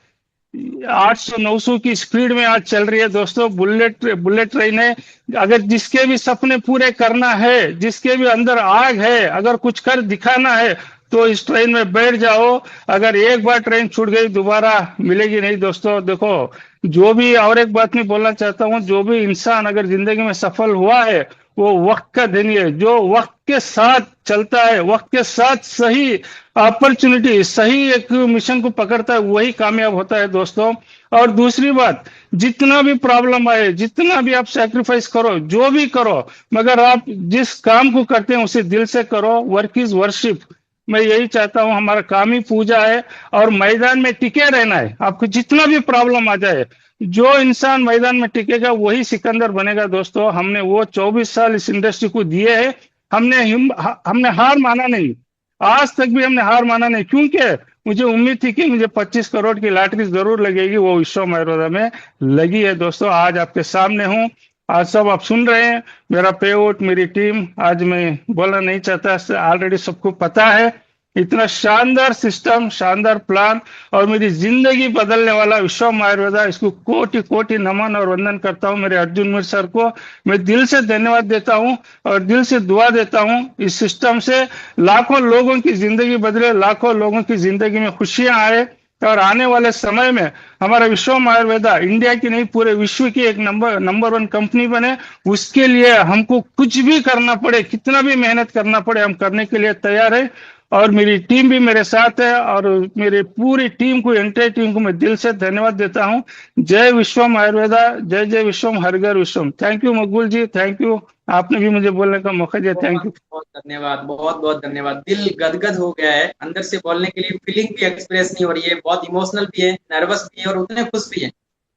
800-900 की स्पीड में आज चल रही है। दोस्तों बुलेट ट्रेन है। अगर जिसके भी सपने पूरे करना है, जिसके भी अंदर आग है, अगर कुछ कर दिखाना है, तो इस ट्रेन में बैठ जाओ। अगर एक बार ट्रेन छूट गई दोबारा मिलेगी नहीं। दोस्तों देखो, जो भी, और एक बात मैं बोलना चाहता हूँ, जो भी इंसान अगर जिंदगी में सफल हुआ है वो वक्त का धनी है। जो वक्त के साथ चलता है, वक्त के साथ सही अपॉर्चुनिटी, सही एक मिशन को पकड़ता है, वही कामयाब होता है। दोस्तों और दूसरी बात, जितना भी प्रॉब्लम आए, जितना भी आप सैक्रिफाइस करो, जो भी करो, मगर आप जिस काम को करते हैं उसे दिल से करो। Work is worship. मैं यही चाहता हूं, हमारा काम ही पूजा है और मैदान में टिके रहना है। आपको जितना भी प्रॉब्लम आ जाए, जो इंसान मैदान में टिकेगा वही सिकंदर बनेगा। दोस्तों हमने वो 24 साल इस इंडस्ट्री को दिए हैं, हमने हार माना नहीं, आज तक भी हमने हार माना नहीं, क्योंकि मुझे उम्मीद थी कि मुझे 25 करोड़ की लॉटरी जरूर लगेगी, वो विश्वम आयुर्वेदा में लगी है। दोस्तों आज आपके सामने हूँ, आज सब आप सुन रहे हैं, मेरा पेआउट, मेरी टीम, आज मैं बोलना नहीं चाहता, ऑलरेडी सबको पता है। इतना शानदार सिस्टम, शानदार प्लान और मेरी जिंदगी बदलने वाला विश्वम आयुर्वेदा, इसको कोटि कोटि नमन और वंदन करता हूं। मेरे अर्जुन मीर सर को मैं दिल से धन्यवाद देता हूं और दिल से दुआ देता हूं इस सिस्टम से लाखों लोगों की जिंदगी बदले, लाखों लोगों की जिंदगी में खुशियां आए और आने वाले समय में हमारा विश्वम आयुर्वेदा इंडिया की नहीं पूरे विश्व की एक नंबर 1 कंपनी बने। उसके लिए हमको कुछ भी करना पड़े, कितना भी मेहनत करना पड़े, हम करने के लिए तैयार है और मेरी टीम भी मेरे साथ है और मेरी पूरी टीम को, एंटायर टीम को मैं दिल से धन्यवाद देता हूं। जय विश्वम आयुर्वेदा, जय जय विश्वम, हर घर विश्वम। Thank you Maqbool ji, thank you, आपने भी मुझे बोलने का मौका दिया, थैंक यू। बहुत बहुत धन्यवाद, बहुत बहुत धन्यवाद। दिल गदगद हो गया है, अंदर से बोलने के लिए फीलिंग भी एक्सप्रेस नहीं हो रही है, बहुत इमोशनल भी है, नर्वस भी है और उतने खुश भी है।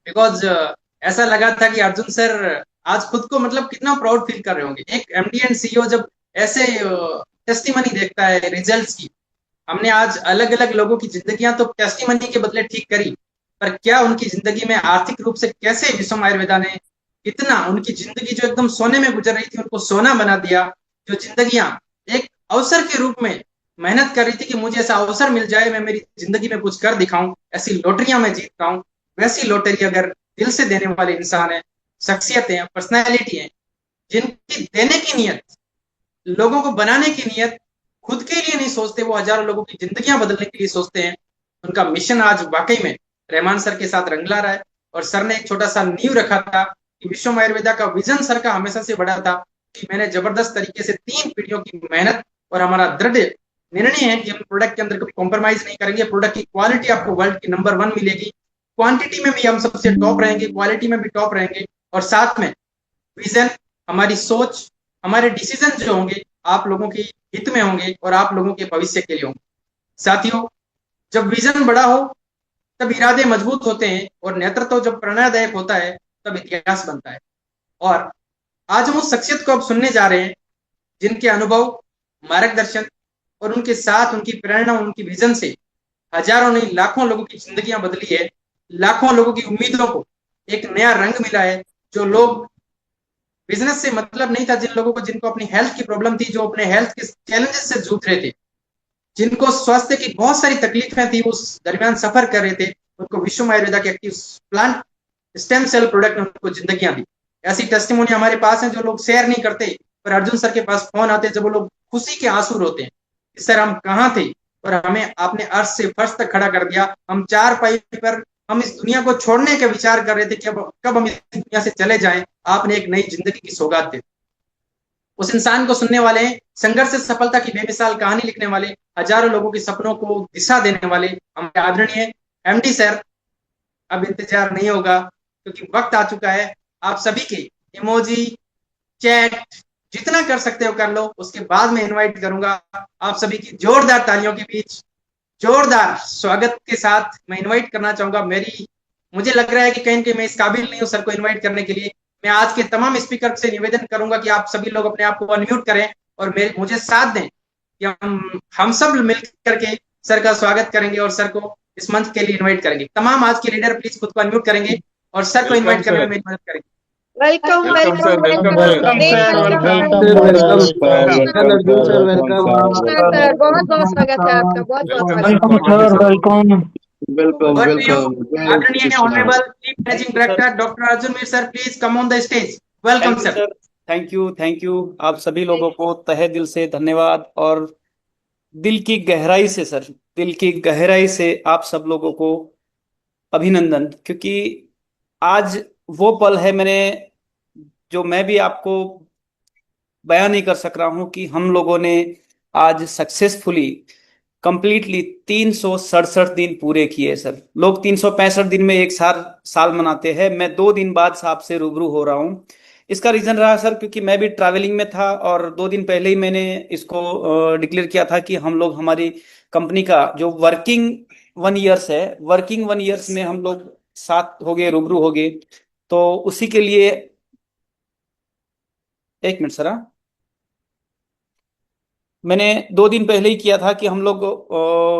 बिकॉज ऐसा लगा था कि अर्जुन सर आज खुद को मतलब कितना प्राउड फील कर रहे होंगे। एक एमडी एंड सीईओ जब ऐसे टेस्टिमनी देखता है रिजल्ट्स की। हमने आज अलग अलग लोगों की जिंदगियां तो टेस्टिमनी के बदले ठीक करी, पर क्या उनकी जिंदगी में आर्थिक रूप से कैसे विश्वम आयुर्वेदा ने इतना उनकी जिंदगी जो एकदम सोने में गुजर रही थी उनको सोना बना दिया। जो जिंदगियां एक अवसर के रूप में मेहनत कर रही थी कि मुझे ऐसा अवसर मिल जाए, मैं मेरी जिंदगी में कुछ कर दिखाऊं, ऐसी लॉटरियां मैं जीत पाऊं, वैसी लॉटरी अगर दिल से देने वाले इंसान है, शख्सियत है, पर्सनैलिटी है, जिनकी देने की नीयत, लोगों को बनाने की नीयत, खुद के लिए नहीं सोचते, वो हजारों लोगों की जिंदगियां बदलने के लिए सोचते हैं। उनका मिशन आज वाकई में रहमान सर के साथ रंग ला रहा है। और सर ने एक छोटा सा नींव रखा था कि विश्वम आयुर्वेदा का विजन सर का हमेशा से बड़ा था कि मैंने जबरदस्त तरीके से 3 पीढ़ियों की मेहनत और हमारा दृढ़ निर्णय है कि हम प्रोडक्ट के अंदर कभी कॉम्प्रोमाइज नहीं करेंगे। प्रोडक्ट की क्वालिटी आपको वर्ल्ड की नंबर 1 मिलेगी, क्वांटिटी में भी हम सबसे टॉप रहेंगे, क्वालिटी में भी टॉप रहेंगे, और साथ में विजन, हमारी सोच, हमारे डिसीजन जो होंगे आप लोगों के हित में होंगे और आप लोगों के भविष्य के लिए होंगे। साथियों, जब विजन बड़ा हो तब इरादे मजबूत होते हैं और नेतृत्व जब प्रेरणादायक होता है तब इतिहास बनता है। और आज हम उस शख्सियत को अब सुनने जा रहे हैं जिनके अनुभव, मार्गदर्शन और उनके साथ उनकी प्रेरणा, उनकी विजन से हजारों नहीं लाखों लोगों की जिंदगियां बदली है, लाखों लोगों की उम्मीदों को एक नया रंग मिला है। जो लोग बिजनेस से मतलब नहीं था, जिन लोगों को, जिनको अपनी हेल्थ की प्रॉब्लम थी, जो अपने हेल्थ के चैलेंजेस से जूझ रहे थे, जिनको स्वास्थ्य की बहुत सारी तकलीफें थी, उस दरमियान सफर कर रहे थे, उनको विश्वम आयुर्वेदा के active plant stem cell product ने उनको जिंदगियां दी। ऐसी टेस्टिमोनी हमारे पास है जो लोग शेयर नहीं करते, पर अर्जुन सर के पास फोन आते जब वो लोग खुशी के आंसू रोते हैं, सर हम कहाँ थे और हमें आपने अर्श से फर्श तक खड़ा कर दिया। हम 4 पाई पर हम इस दुनिया को छोड़ने का विचार कर रहे थे कि अब कब हम इस दुनिया से चले जाएं, आपने एक नई जिंदगी की सौगात दी। उस इंसान को सुनने वाले, संघर्ष से सफलता की बेमिसाल कहानी लिखने वाले, हजारों लोगों के सपनों को दिशा देने वाले हमारे आदरणीय एमडी सर, अब इंतजार नहीं होगा क्योंकि वक्त आ चुका है। आप सभी के इमोजी, चैट जितना कर सकते हो कर लो, उसके बाद मैं इनवाइट करूंगा आप सभी की जोरदार तालियों के बीच, जोरदार स्वागत के साथ मैं इनवाइट करना चाहूंगा। मुझे लग रहा है कि कहीं मैं इस काबिल नहीं हूं सर को इनवाइट करने के लिए। मैं आज के तमाम स्पीकर से निवेदन करूंगा कि आप सभी लोग अपने आप को अनम्यूट करें और मुझे साथ दें कि हम सब मिल करके सर का स्वागत करेंगे और सर को इस मंच के लिए इनवाइट करेंगे। तमाम आज के लीडर प्लीज खुद को अनम्यूट करेंगे और सर को इनवाइट करने में मेरी मदद करेंगे। Welcome welcome sir, welcome welcome sir, welcome welcome sir, sir, बहुत बहुत स्वागत है आपका, बहुत बहुत वेलकम स्वागत सर, है। वेलकम और भी आदरणीय honourable chief managing director doctor Arjun Mir sir, please come on the stage. Welcome thank you sir. Sir, thank you आप सभी लोगों को तहे दिल से धन्यवाद और दिल की गहराई से सर, दिल की गहराई से आप सब लोगों को अभिनंदन, क्योंकि आज वो पल है मैं भी आपको बयान नहीं कर सक रहा हूं कि हम लोगों ने आज सक्सेसफुली कंप्लीटली 367 दिन पूरे किए सर। लोग 365 दिन में एक साल मनाते हैं, मैं 2 दिन बाद आपसे रूबरू हो रहा हूं। इसका रीजन रहा सर क्योंकि मैं भी ट्रैवलिंग में था और 2 दिन पहले ही मैंने इसको डिक्लेयर किया था कि हम लोग हमारी कंपनी का जो वर्किंग 1 ईयर्स है, वर्किंग 1 ईयर्स में हम लोग साथ हो गए, रूबरू हो गए। तो उसी के लिए 1 मिनट सर, मैंने 2 दिन पहले ही किया था कि हम लोग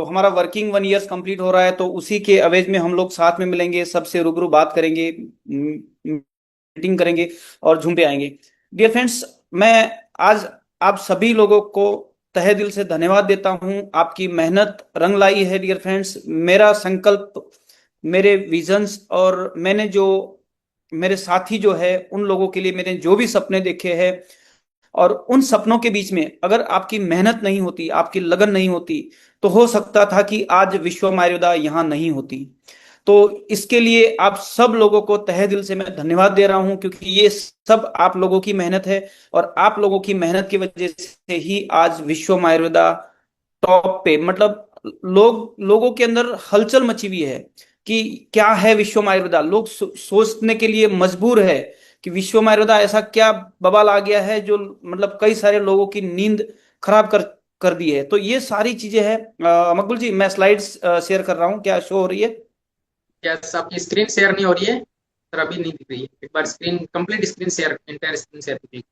हमारा वर्किंग 1 ईयर्स कंप्लीट हो रहा है, तो उसी के अवेज में हम लोग साथ में मिलेंगे, सबसे रूबरू बात करेंगे, मीटिंग करेंगे और झूम पे आएंगे। डियर फ्रेंड्स, मैं आज आप सभी लोगों को तहे दिल से धन्यवाद देता हूं। आपकी मेहनत रंग लाई है डियर फ्रेंड्स। मेरा संकल्प, मेरे विजन्स और मैंने जो मेरे साथी जो है उन लोगों के लिए मैंने जो भी सपने देखे हैं, और उन सपनों के बीच में अगर आपकी मेहनत नहीं होती, आपकी लगन नहीं होती, तो हो सकता था कि आज विश्वम आयुर्वेदा यहां नहीं होती। तो इसके लिए आप सब लोगों को तहे दिल से मैं धन्यवाद दे रहा हूं, क्योंकि ये सब आप लोगों की मेहनत है, और आप लोगों की मेहनत की वजह से ही आज विश्वम आयुर्वेदा टॉप पे, मतलब लोगों के अंदर हलचल मची हुई है कि क्या है विश्वम आयुर्वेदा। लोग सोचने के लिए मजबूर है कि विश्वम आयुर्वेदा ऐसा क्या बवाल आ गया है जो मतलब कई सारे लोगों की नींद खराब कर दी है। तो ये सारी चीजें हैं। मकबूल जी, मैं स्लाइड्स शेयर कर रहा हूँ, क्या शो हो रही है? यस, आपकी स्क्रीन शेयर नहीं हो रही है सर, अभी नहीं दिख रही है। एक बार screen complete screen share, entire screen share कीजिए।